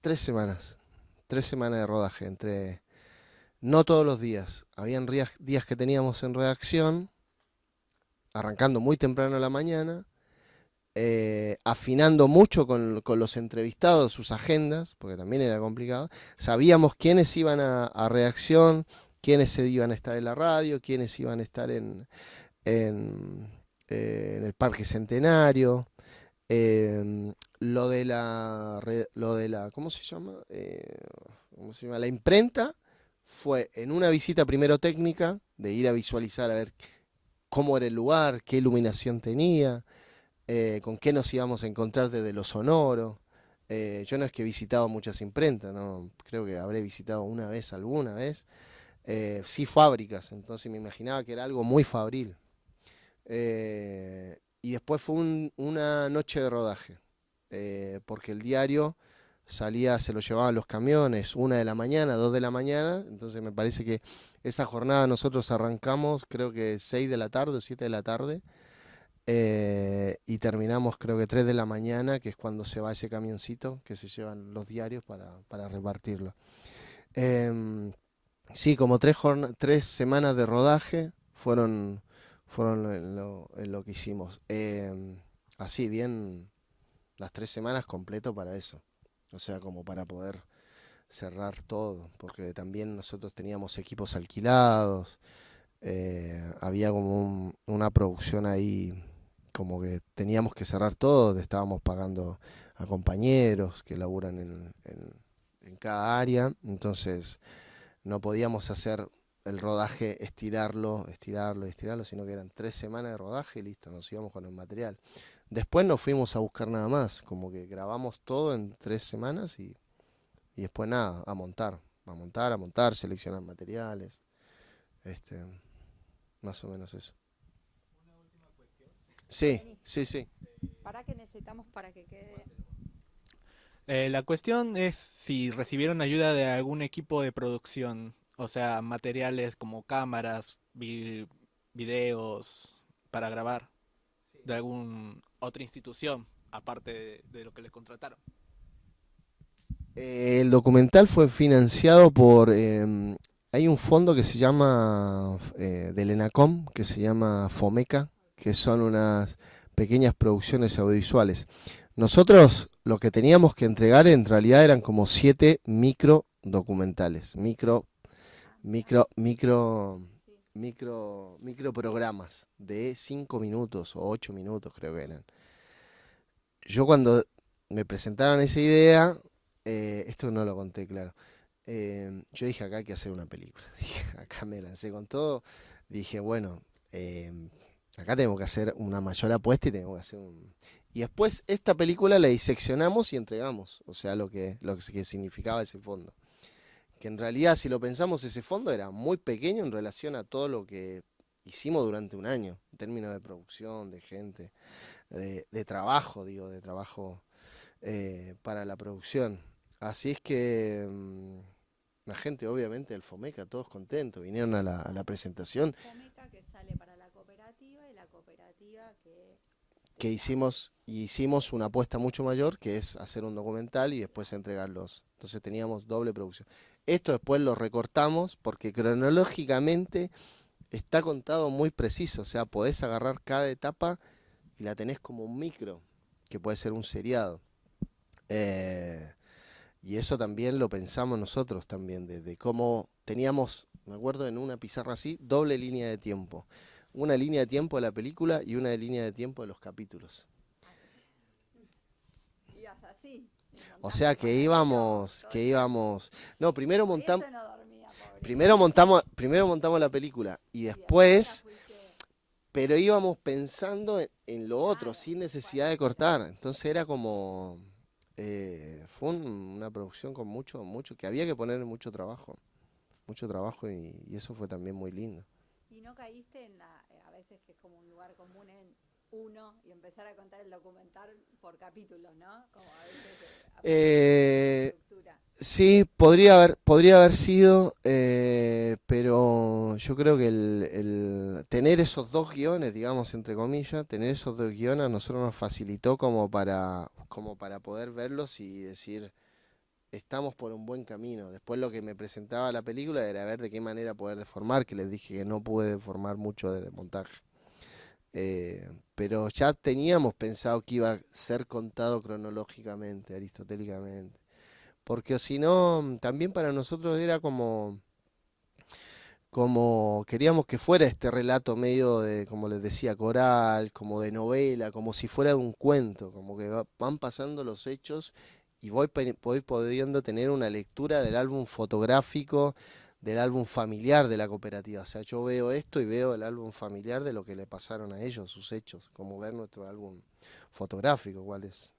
3 semanas. 3 semanas de rodaje, no todos los días. Habían días que teníamos en redacción, arrancando muy temprano a la mañana, afinando mucho con los entrevistados sus agendas, porque también era complicado. Sabíamos quiénes iban a redacción, quiénes se iban a estar en la radio, quiénes iban a estar en el Parque Centenario. Lo de la, ¿cómo se llama? ¿Cómo se llama? La imprenta fue en una visita primero técnica, de ir a visualizar a ver cómo era el lugar, qué iluminación tenía, con qué nos íbamos a encontrar desde lo sonoro. Yo no es que he visitado muchas imprentas, ¿no? Creo que habré visitado alguna vez. Sí, fábricas, entonces me imaginaba que era algo muy fabril. Y después fue una noche de rodaje, porque el diario salía, se lo llevaban los camiones, 1 de la mañana, 2 de la mañana, entonces me parece que esa jornada nosotros arrancamos, creo que 6 de la tarde o 7 de la tarde, y terminamos creo que 3 de la mañana, que es cuando se va ese camioncito que se llevan los diarios para repartirlo. Em, Sí, como 3 semanas de rodaje fueron en lo que hicimos. Así, bien, las 3 semanas completo para eso. O sea, como para poder cerrar todo, porque también nosotros teníamos equipos alquilados, había como una producción ahí, como que teníamos que cerrar todo, estábamos pagando a compañeros que laburan en cada área, entonces no podíamos hacer el rodaje, estirarlo, sino que eran 3 semanas de rodaje y listo, nos íbamos con el material. Después no fuimos a buscar nada más, como que grabamos todo en 3 semanas y después nada, a montar, seleccionar materiales, este, más o menos eso. Sí, sí, sí. ¿Para qué necesitamos para que quede? La cuestión es si recibieron ayuda de algún equipo de producción, o sea, materiales como cámaras, videos para grabar, de alguna otra institución, aparte de lo que les contrataron. El documental fue financiado por... hay un fondo que se llama, del ENACOM, que se llama FOMECA, que son unas pequeñas producciones audiovisuales. Nosotros lo que teníamos que entregar en realidad eran como 7 micro documentales, micro programas de 5 minutos o 8 minutos creo que eran. Yo cuando me presentaron esa idea, esto no lo conté, claro. Yo dije, acá hay que hacer una película. Acá me lancé con todo. Dije, bueno, acá tengo que hacer una mayor apuesta y tengo que hacer un... Y después esta película la diseccionamos y entregamos, o sea, lo que significaba ese fondo. Que en realidad, si lo pensamos, ese fondo era muy pequeño en relación a todo lo que hicimos durante un año, en términos de producción, de gente, de trabajo, digo, de trabajo para la producción. Así es que la gente, obviamente, del FOMECA, todos contentos, vinieron a la presentación Fomeca que sale para la cooperativa y la cooperativa que hicimos una apuesta mucho mayor, que es hacer un documental y después entregarlos. Entonces teníamos doble producción. Esto después lo recortamos porque cronológicamente está contado muy preciso, o sea, podés agarrar cada etapa y la tenés como un micro, que puede ser un seriado. Y eso también lo pensamos nosotros también, desde cómo teníamos, me acuerdo en una pizarra así, doble línea de tiempo. Una línea de tiempo de la película y una línea de tiempo de los capítulos. ibas así. O sea que íbamos. No, primero Por montamos, eso no dormía, pobre. primero montamos la película y Y después, ya fuiste- pero íbamos pensando en lo otro, Claro, sin necesidad bueno, de cortar. Entonces era como, fue una producción con mucho, que había que poner mucho trabajo y eso fue también muy lindo. Y no caíste en a veces que es como un lugar común en uno y empezar a contar el documental por capítulos, ¿no? Como a veces Eh, estructura. sí, podría haber sido, pero yo creo que el tener esos dos guiones, digamos, entre comillas, tener esos dos guiones a nosotros nos facilitó como para poder verlos y decir, estamos por un buen camino. Después lo que me presentaba la película era ver de qué manera poder deformar, que les dije que no pude deformar mucho desde el montaje. Pero ya teníamos pensado que iba a ser contado cronológicamente, aristotélicamente. Porque si no, también para nosotros era como queríamos que fuera este relato medio de, como les decía, coral, como de novela, como si fuera un cuento, como que van pasando los hechos y voy pudiendo tener una lectura del álbum fotográfico, del álbum familiar de la cooperativa. O sea, yo veo esto y veo el álbum familiar de lo que le pasaron a ellos, sus hechos, como ver nuestro álbum fotográfico, cuál es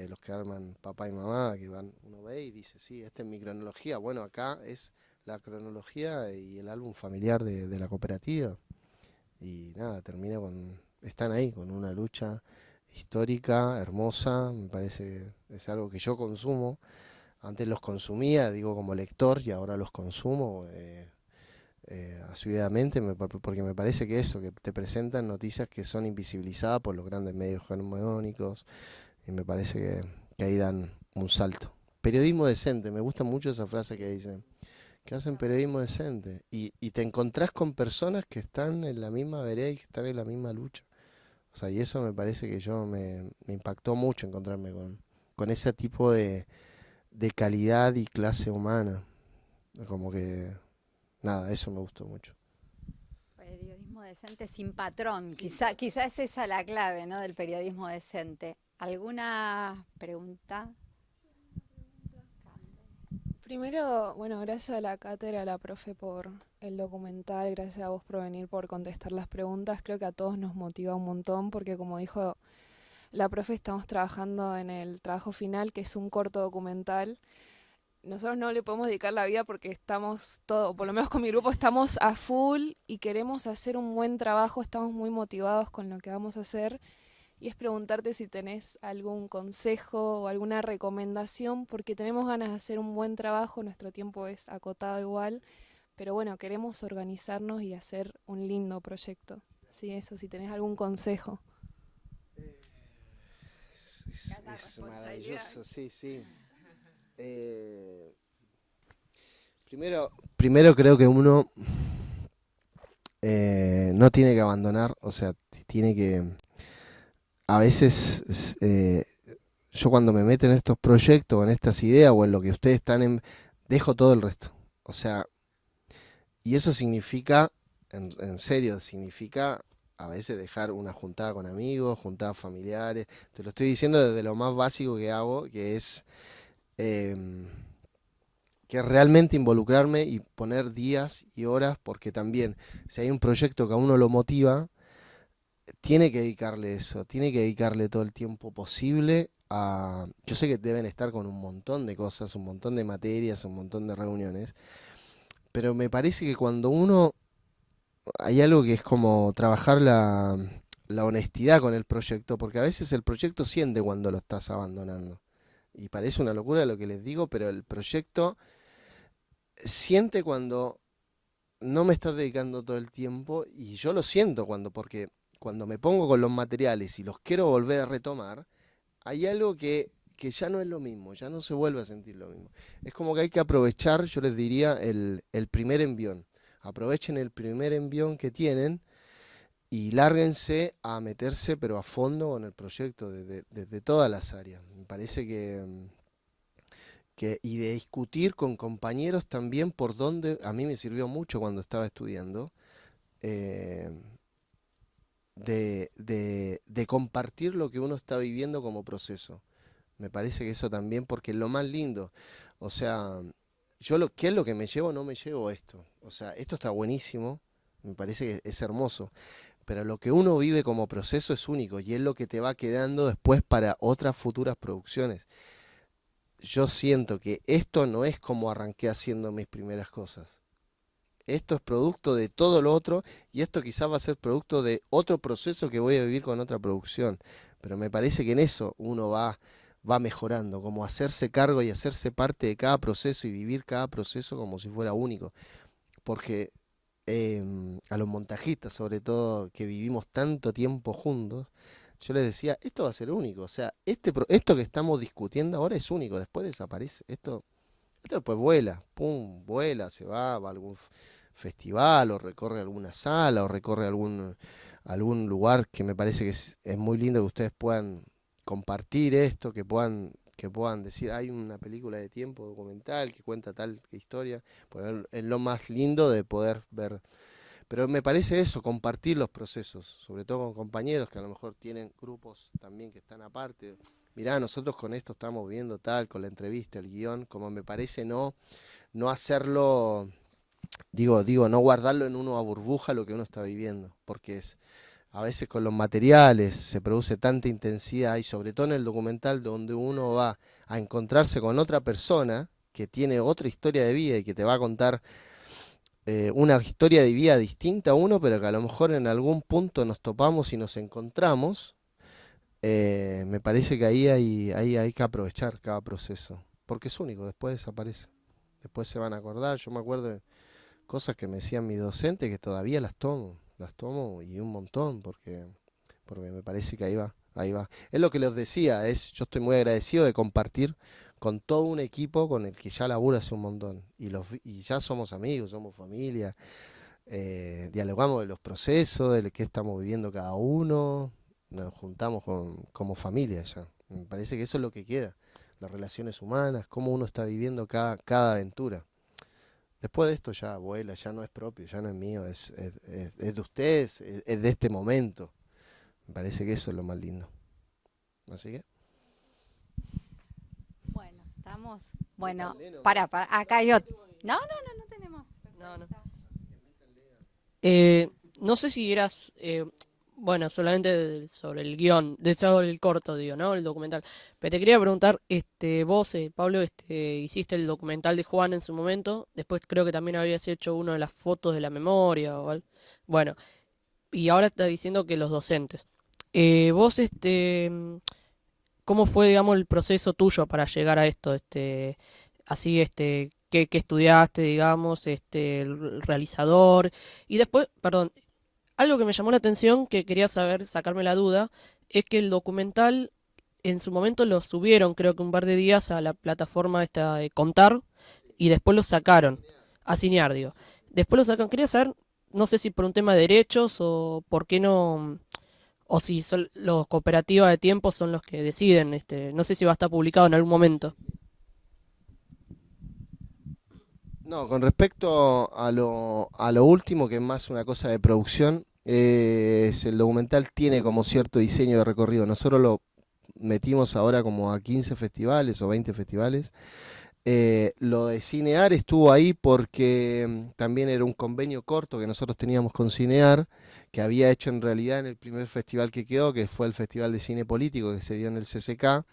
los que arman papá y mamá, que van, uno ve y dice, sí, esta es mi cronología. Bueno, acá es la cronología y el álbum familiar de la cooperativa. Y nada, están ahí con una lucha histórica, hermosa, me parece que es algo que yo consumo. Antes los consumía, digo, como lector, y ahora los consumo asiduamente, porque me parece que eso, que te presentan noticias que son invisibilizadas por los grandes medios hegemónicos, y me parece que ahí dan un salto. Periodismo decente, me gusta mucho esa frase que dicen, que hacen periodismo decente. Y te encontrás con personas que están en la misma vereda y que están en la misma lucha. O sea, y eso me parece que me impactó mucho encontrarme con ese tipo de calidad y clase humana. Como que, nada, eso me gustó mucho. Periodismo decente sin patrón. Quizá es esa la clave, ¿no? Del periodismo decente. ¿Alguna pregunta? Primero, bueno, gracias a la cátedra, a la profe por el documental, gracias a vos por venir, por contestar las preguntas. Creo que a todos nos motiva un montón porque como dijo la profe, estamos trabajando en el trabajo final, que es un corto documental. Nosotros no le podemos dedicar la vida porque estamos todos, por lo menos con mi grupo, estamos a full y queremos hacer un buen trabajo, estamos muy motivados con lo que vamos a hacer. Y es preguntarte si tenés algún consejo o alguna recomendación, porque tenemos ganas de hacer un buen trabajo, nuestro tiempo es acotado igual, pero bueno, queremos organizarnos y hacer un lindo proyecto. Así eso, si tenés algún consejo. Es maravilloso, sí, sí. Primero creo que uno no tiene que abandonar, o sea, tiene que... A veces yo cuando me meto en estos proyectos, en estas ideas o en lo que ustedes están dejo todo el resto. O sea, y eso significa, en serio, significa a veces dejar una juntada con amigos, juntadas familiares. Te lo estoy diciendo desde lo más básico que hago, em, que es realmente involucrarme y poner días y horas, porque también si hay un proyecto que a uno lo motiva, tiene que dedicarle eso, tiene que dedicarle todo el tiempo posible a... Yo sé que deben estar con un montón de cosas, un montón de materias, un montón de reuniones, pero me parece que cuando uno... Hay algo que es como trabajar la honestidad con el proyecto, porque a veces el proyecto siente cuando lo estás abandonando. Y parece una locura lo que les digo, pero el proyecto siente cuando no me estás dedicando todo el tiempo, y yo lo siento porque cuando me pongo con los materiales y los quiero volver a retomar, hay algo que ya no es lo mismo, ya no se vuelve a sentir lo mismo. Es como que hay que aprovechar, yo les diría, el primer envión. Aprovechen el primer envión que tienen y lárguense a meterse, pero a fondo con el proyecto, desde todas las áreas. Me parece y de discutir con compañeros también por dónde, a mí me sirvió mucho cuando estaba estudiando, eh, de compartir lo que uno está viviendo como proceso. Me parece que eso también, porque es lo más lindo. O sea, ¿qué es lo que me llevo? No me llevo esto. O sea, esto está buenísimo, me parece que es hermoso, pero lo que uno vive como proceso es único y es lo que te va quedando después para otras futuras producciones. Yo siento que esto no es como arranqué haciendo mis primeras cosas. esto es producto de todo lo otro y esto quizás va a ser producto de otro proceso que voy a vivir con otra producción. Pero me parece que en eso uno va mejorando, como hacerse cargo y hacerse parte de cada proceso y vivir cada proceso como si fuera único. Porque a los montajistas, sobre todo, que vivimos tanto tiempo juntos, yo les decía, esto va a ser único. O sea, esto que estamos discutiendo ahora es único, después desaparece. Esto después vuela, pum, vuela, se va a algún festival o recorre alguna sala o recorre algún lugar que me parece que es muy lindo que ustedes puedan compartir esto, que puedan decir, hay una película de tiempo documental que cuenta tal historia, pues es lo más lindo de poder ver. Pero me parece eso, compartir los procesos, sobre todo con compañeros que a lo mejor tienen grupos también que están aparte. Mirá, nosotros con esto estamos viendo tal, con la entrevista, el guión, como me parece no hacerlo, digo, no guardarlo en una burbuja lo que uno está viviendo, porque a veces con los materiales se produce tanta intensidad y sobre todo en el documental donde uno va a encontrarse con otra persona que tiene otra historia de vida y que te va a contar una historia de vida distinta a uno, pero que a lo mejor en algún punto nos topamos y nos encontramos. Me parece que ahí hay que aprovechar cada proceso, porque es único, después desaparece, después se van a acordar. Yo me acuerdo de cosas que me decían mis docentes que todavía las tomo y un montón, porque me parece que ahí va, ahí va. Es lo que les decía, yo estoy muy agradecido de compartir con todo un equipo con el que ya laburo hace un montón, y ya somos amigos, somos familia, dialogamos de los procesos, de qué estamos viviendo cada uno, nos juntamos como familia ya. Me parece que eso es lo que queda, las relaciones humanas, cómo uno está viviendo cada aventura. Después de esto ya vuela, ya no es propio, ya no es mío, es de ustedes, es de este momento. Me parece que eso es lo más lindo. Así que... Bueno, estamos. Bueno, para, acá hay otro. No tenemos. No, no. No sé si eras, bueno, solamente sobre el guión, sobre el corto, digo, ¿no? El documental. Pero te quería preguntar, vos, Pablo, hiciste el documental de Juan en su momento, después creo que también habías hecho uno de las fotos de la memoria o algo. Bueno, y ahora estás diciendo que los docentes. Vos, ¿cómo fue, digamos, el proceso tuyo para llegar a esto? Así, ¿qué estudiaste, digamos, el realizador? Y después, perdón, algo que me llamó la atención, que quería saber, sacarme la duda, es que el documental en su momento lo subieron, creo que un par de días, a la plataforma esta de Contar, y después lo sacaron, a Cinear, digo. Después lo sacan, quería saber, no sé si por un tema de derechos o por qué no, o si son los cooperativas de tiempo son los que deciden, no sé si va a estar publicado en algún momento. No, con respecto a lo último, que es más una cosa de producción, el documental tiene como cierto diseño de recorrido. Nosotros lo metimos ahora como a 15 festivales o 20 festivales. Lo de Cinear estuvo ahí porque también era un convenio corto que nosotros teníamos con Cinear, que había hecho en realidad en el primer festival que quedó, que fue el Festival de Cine Político que se dio en el CCK.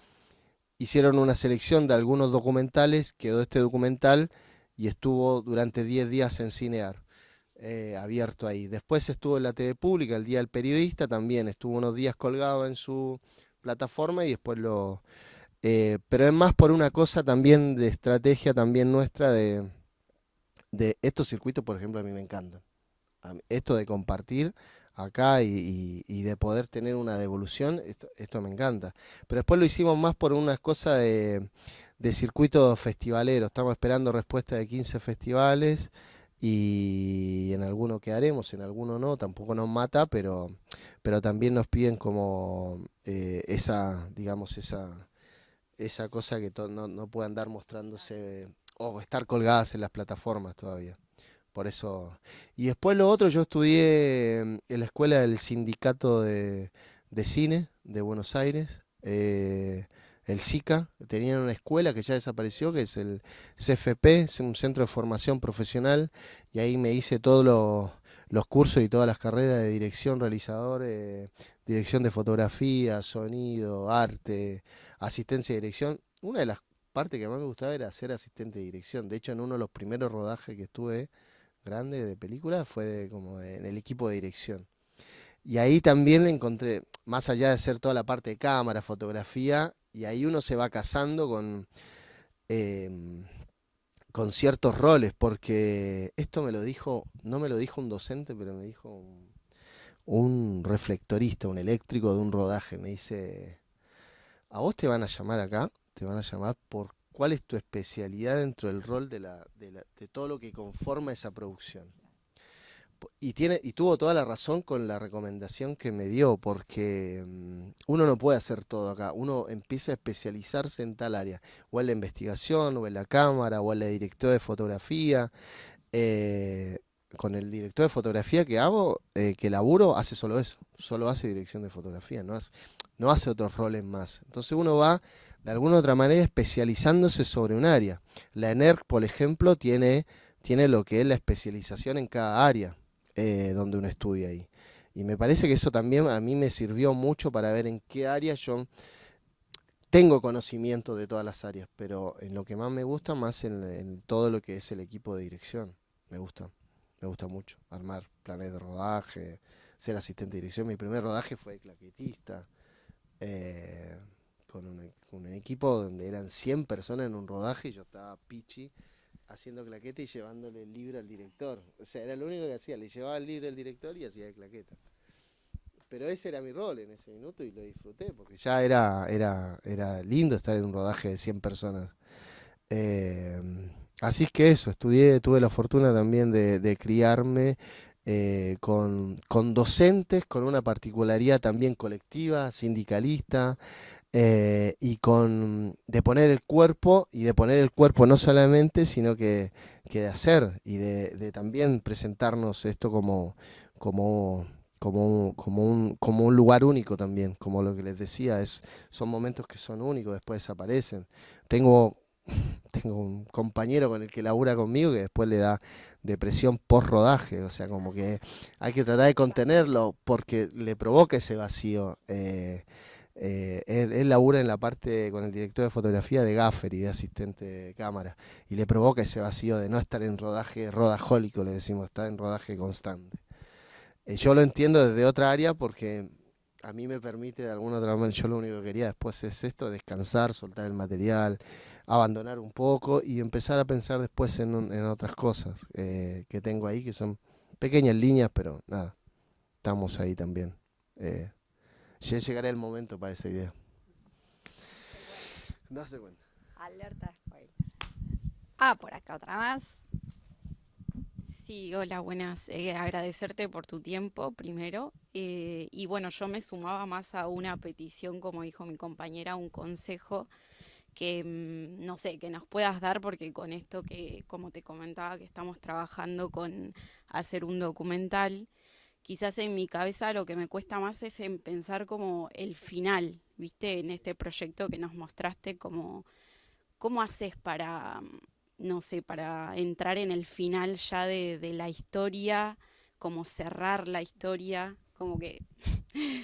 Hicieron una selección de algunos documentales, quedó este documental y estuvo durante 10 días en Cinear, abierto ahí. Después estuvo en la TV Pública, el Día del Periodista, también estuvo unos días colgado en su plataforma y después pero es más por una cosa también de estrategia también nuestra de estos circuitos, por ejemplo, a mí me encantan. Esto de compartir acá y de poder tener una devolución, esto me encanta. Pero después lo hicimos más por una cosa de circuito festivalero. Estamos esperando respuesta de 15 festivales y en alguno quedaremos, en alguno no, tampoco nos mata, pero también nos piden como digamos, esa cosa que no puede andar mostrándose o estar colgadas en las plataformas todavía. Por eso. Y después lo otro, yo estudié en la escuela del Sindicato de Cine de Buenos Aires, el SICA. Tenían una escuela que ya desapareció, que es el CFP, es un centro de formación profesional, y ahí me hice todos los cursos y todas las carreras de dirección, realizador, dirección de fotografía, sonido, arte, asistencia de dirección. Una de las partes que más me gustaba era ser asistente de dirección. De hecho, en uno de los primeros rodajes que estuve grande de película fue en el equipo de dirección. Y ahí también encontré, más allá de hacer toda la parte de cámara, fotografía, y ahí uno se va casando em, con ciertos roles, porque esto no me lo dijo un docente, pero me dijo un reflectorista, un eléctrico de un rodaje. Me dice, a vos te van a llamar acá, te van a llamar por cuál es tu especialidad dentro del rol de todo lo que conforma esa producción. Y tuvo toda la razón con la recomendación que me dio, porque uno no puede hacer todo acá, uno empieza a especializarse en tal área, o en la investigación, o en la cámara, o en la directora de fotografía. eh, con el director de fotografía que laburo, hace solo eso, solo hace dirección de fotografía, no hace otros roles más. Entonces uno va de alguna u otra manera especializándose sobre un área. La ENERC, por ejemplo, tiene lo que es la especialización en cada área donde uno estudia ahí. Y me parece que eso también a mí me sirvió mucho para ver en qué área yo tengo conocimiento de todas las áreas, pero en lo que más me gusta, más en todo lo que es el equipo de dirección. Me gusta mucho armar planes de rodaje, ser asistente de dirección. Mi primer rodaje fue de claquetista, eh, con un equipo donde eran 100 personas en un rodaje y yo estaba pichi haciendo claqueta y llevándole el libro al director. O sea, era lo único que hacía, le llevaba el libro al director y hacía de claqueta. Pero ese era mi rol en ese minuto y lo disfruté, porque ya era lindo estar en un rodaje de 100 personas. Eh, Así es que eso, tuve la fortuna también de criarme con docentes, con una particularidad también colectiva, sindicalista, de poner el cuerpo, y de poner el cuerpo no solamente, sino que de hacer, y de también presentarnos esto como un lugar único también, como lo que les decía, son momentos que son únicos, después desaparecen. Tengo un compañero con el que labura conmigo que después le da depresión post rodaje, o sea, como que hay que tratar de contenerlo porque le provoca ese vacío. Él labura en la parte con el director de fotografía de gaffer y de asistente de cámara, y le provoca ese vacío de no estar en rodaje, rodajólico le decimos, estar en rodaje constante. Yo lo entiendo desde otra área porque a mí me permite de alguna otra manera, yo lo único que quería después es esto, descansar, soltar el material, abandonar un poco y empezar a pensar después en otras cosas que tengo ahí, que son pequeñas líneas, pero nada, estamos ahí también. Ya llegará el momento para esa idea. No se cuenta. Alerta spoiler. Por acá otra más. Sí, hola, buenas. Agradecerte por tu tiempo primero. Y bueno, yo me sumaba más a una petición, como dijo mi compañera, un consejo que, no sé, que nos puedas dar, porque con esto que, como te comentaba, que estamos trabajando con hacer un documental, quizás en mi cabeza lo que me cuesta más es en pensar como el final, ¿viste? En este proyecto que nos mostraste, como, ¿cómo haces para, no sé, para entrar en el final ya de la historia, como cerrar la historia? Como que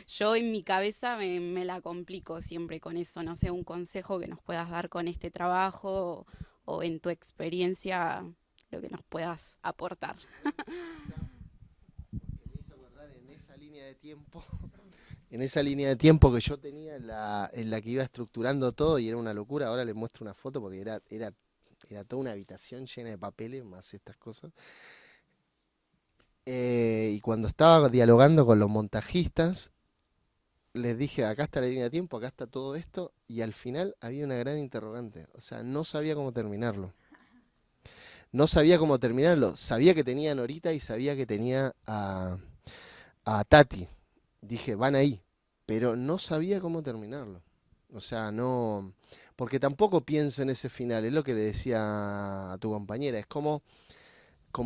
yo en mi cabeza me la complico siempre con eso. No sé, un consejo que nos puedas dar con este trabajo o en tu experiencia, lo que nos puedas aportar. Porque me hizo acordar en esa línea de tiempo, en esa línea de tiempo que yo tenía en la que iba estructurando todo y era una locura. Ahora les muestro una foto porque era toda una habitación llena de papeles, más estas cosas. Y cuando estaba dialogando con los montajistas, les dije, acá está la línea de tiempo, acá está todo esto, y al final había una gran interrogante. O sea, no sabía cómo terminarlo. No sabía cómo terminarlo. Sabía que tenía a Norita y sabía que tenía a Tati. Dije, van ahí. Pero no sabía cómo terminarlo. O sea, no... Porque tampoco pienso en ese final. Es lo que le decía a tu compañera. Es como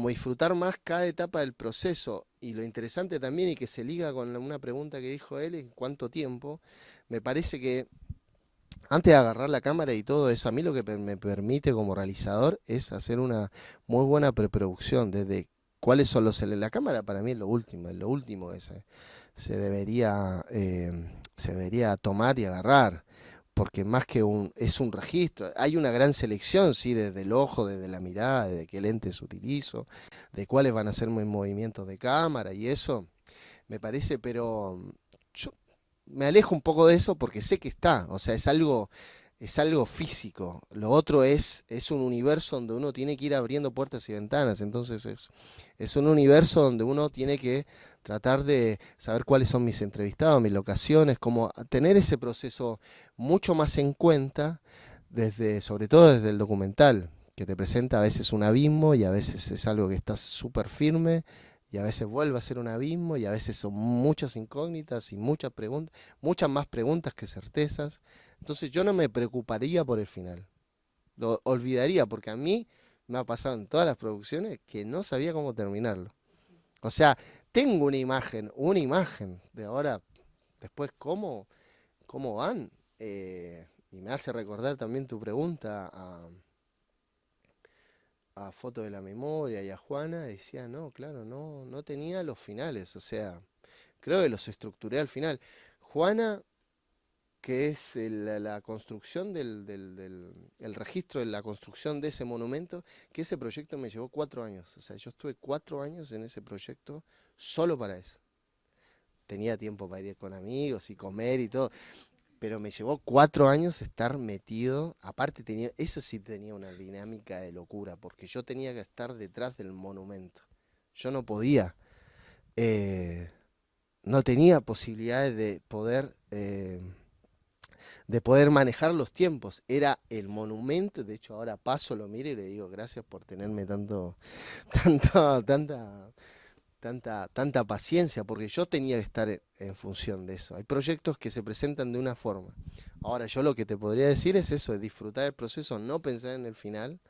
disfrutar más cada etapa del proceso. Y lo interesante también, y que se liga con una pregunta que dijo él, en cuánto tiempo, me parece que antes de agarrar la cámara y todo eso, a mí lo que me permite como realizador es hacer una muy buena preproducción, desde cuáles son la cámara para mí es lo último se debería tomar y agarrar, porque más que es un registro, hay una gran selección, sí, desde el ojo, desde la mirada, de qué lentes utilizo, de cuáles van a ser mis movimientos de cámara y eso, me parece, pero yo me alejo un poco de eso porque sé que está, o sea, es algo físico. Lo otro es un universo donde uno tiene que ir abriendo puertas y ventanas. Entonces es un universo donde uno tiene que tratar de saber cuáles son mis entrevistados, mis locaciones, como tener ese proceso mucho más en cuenta, sobre todo desde el documental, que te presenta a veces un abismo y a veces es algo que está súper firme. Y a veces vuelve a ser un abismo y a veces son muchas incógnitas y muchas preguntas, muchas más preguntas que certezas. Entonces yo no me preocuparía por el final, lo olvidaría, porque a mí me ha pasado en todas las producciones que no sabía cómo terminarlo. O sea, tengo una imagen de ahora, después cómo van. Y me hace recordar también tu pregunta a Foto de la Memoria y a Juana, decía, no, claro, no tenía los finales, o sea, creo que los estructuré al final. Juana, que es la construcción el registro de la construcción de ese monumento, que ese proyecto me llevó 4 años. O sea, yo estuve 4 años en ese proyecto solo para eso. Tenía tiempo para ir con amigos y comer y todo, pero me llevó 4 años estar metido. Aparte eso sí tenía una dinámica de locura, porque yo tenía que estar detrás del monumento. Yo no podía, no tenía posibilidades de poder manejar los tiempos. Era el monumento, de hecho ahora paso, lo miro y le digo gracias por tenerme tanta paciencia, porque yo tenía que estar en función de eso. Hay proyectos que se presentan de una forma. Ahora yo lo que te podría decir es eso, es disfrutar el proceso, no pensar en el final.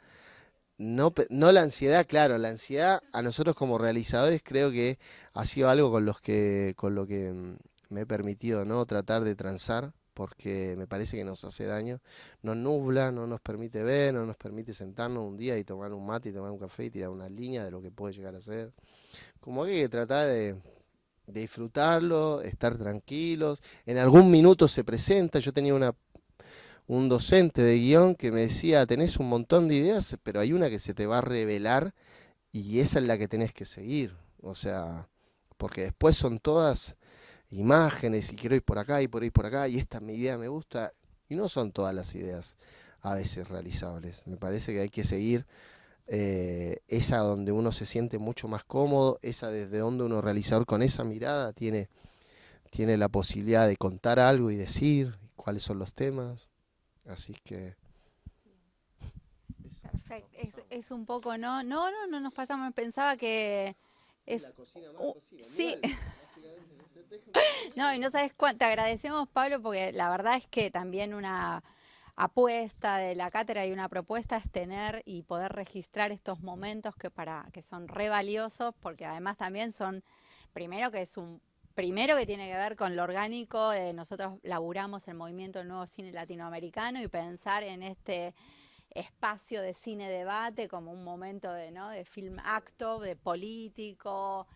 No la ansiedad, claro, la ansiedad a nosotros como realizadores creo que ha sido algo con lo que me he permitido no tratar de transar, porque me parece que nos hace daño, nos nubla, no nos permite ver, no nos permite sentarnos un día y tomar un mate y tomar un café y tirar una línea de lo que puede llegar a ser. Como que hay que tratar de disfrutarlo, estar tranquilos. En algún minuto se presenta, yo tenía un docente de guión que me decía, tenés un montón de ideas, pero hay una que se te va a revelar y esa es la que tenés que seguir. O sea, porque después son todas imágenes y quiero ir por acá y por ahí por acá y esta mi idea me gusta. Y no son todas las ideas a veces realizables. Me parece que hay que seguir esa donde uno se siente mucho más cómodo, esa desde donde uno realizador con esa mirada tiene la posibilidad de contar algo y decir cuáles son los temas. Así que Perfecto, es un poco, no nos pasamos, pensaba que es... Sí, no, y no sabes cuánto, te agradecemos Pablo, porque la verdad es que también una apuesta de la cátedra y una propuesta es tener y poder registrar estos momentos que son re valiosos, porque además también son, primero que tiene que ver con lo orgánico, nosotros laburamos el movimiento del nuevo cine latinoamericano y pensar en este espacio de cine debate como un momento de film acto, de político,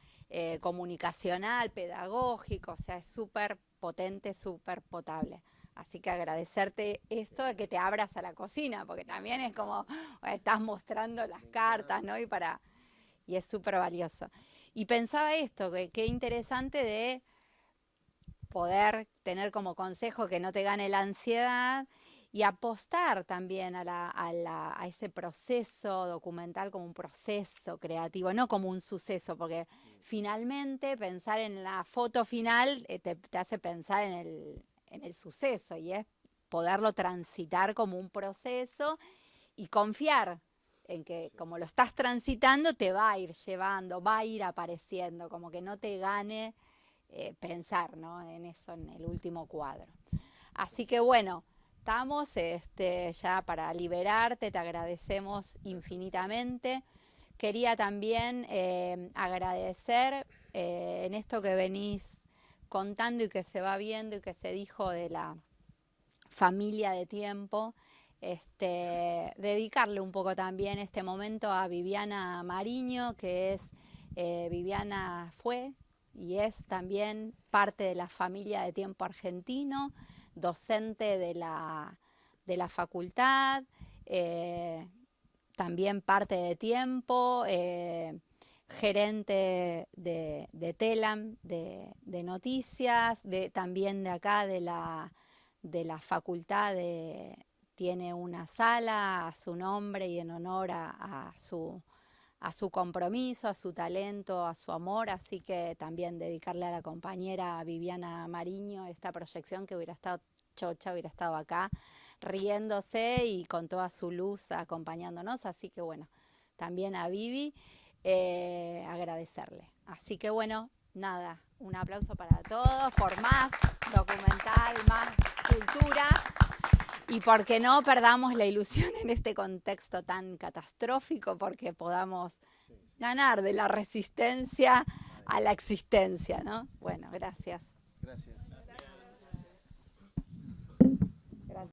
comunicacional, pedagógico, o sea, es súper potente, súper potable. Así que agradecerte esto de que te abras a la cocina, porque también es como estás mostrando las cartas, ¿no? Y es súper valioso. Y pensaba esto, que qué interesante de poder tener como consejo que no te gane la ansiedad y apostar también a ese proceso documental como un proceso creativo, no como un suceso, porque finalmente pensar en la foto final te hace pensar en el suceso y es poderlo transitar como un proceso y confiar en que como lo estás transitando te va a ir llevando, va a ir apareciendo, como que no te gane pensar, ¿no? En eso en el último cuadro. Así que bueno, estamos ya para liberarte, te agradecemos infinitamente. Quería también agradecer en esto que venís contando y que se va viendo y que se dijo de la familia de tiempo, dedicarle un poco también este momento a Viviana Mariño, que es Viviana fue y es también parte de la familia de Tiempo Argentino, docente de la facultad, también parte de tiempo, gerente de Telam, de noticias, también de acá de la facultad, tiene una sala a su nombre y en honor a su compromiso, a su talento, a su amor, así que también dedicarle a la compañera Viviana Mariño esta proyección, que hubiera estado chocha, hubiera estado acá riéndose y con toda su luz acompañándonos, así que bueno, también a Vivi agradecerle. Así que bueno, nada, un aplauso para todos por más documental, más cultura. Y por qué no perdamos la ilusión en este contexto tan catastrófico, porque podamos ganar de la resistencia a la existencia, ¿no? Bueno, gracias. Gracias.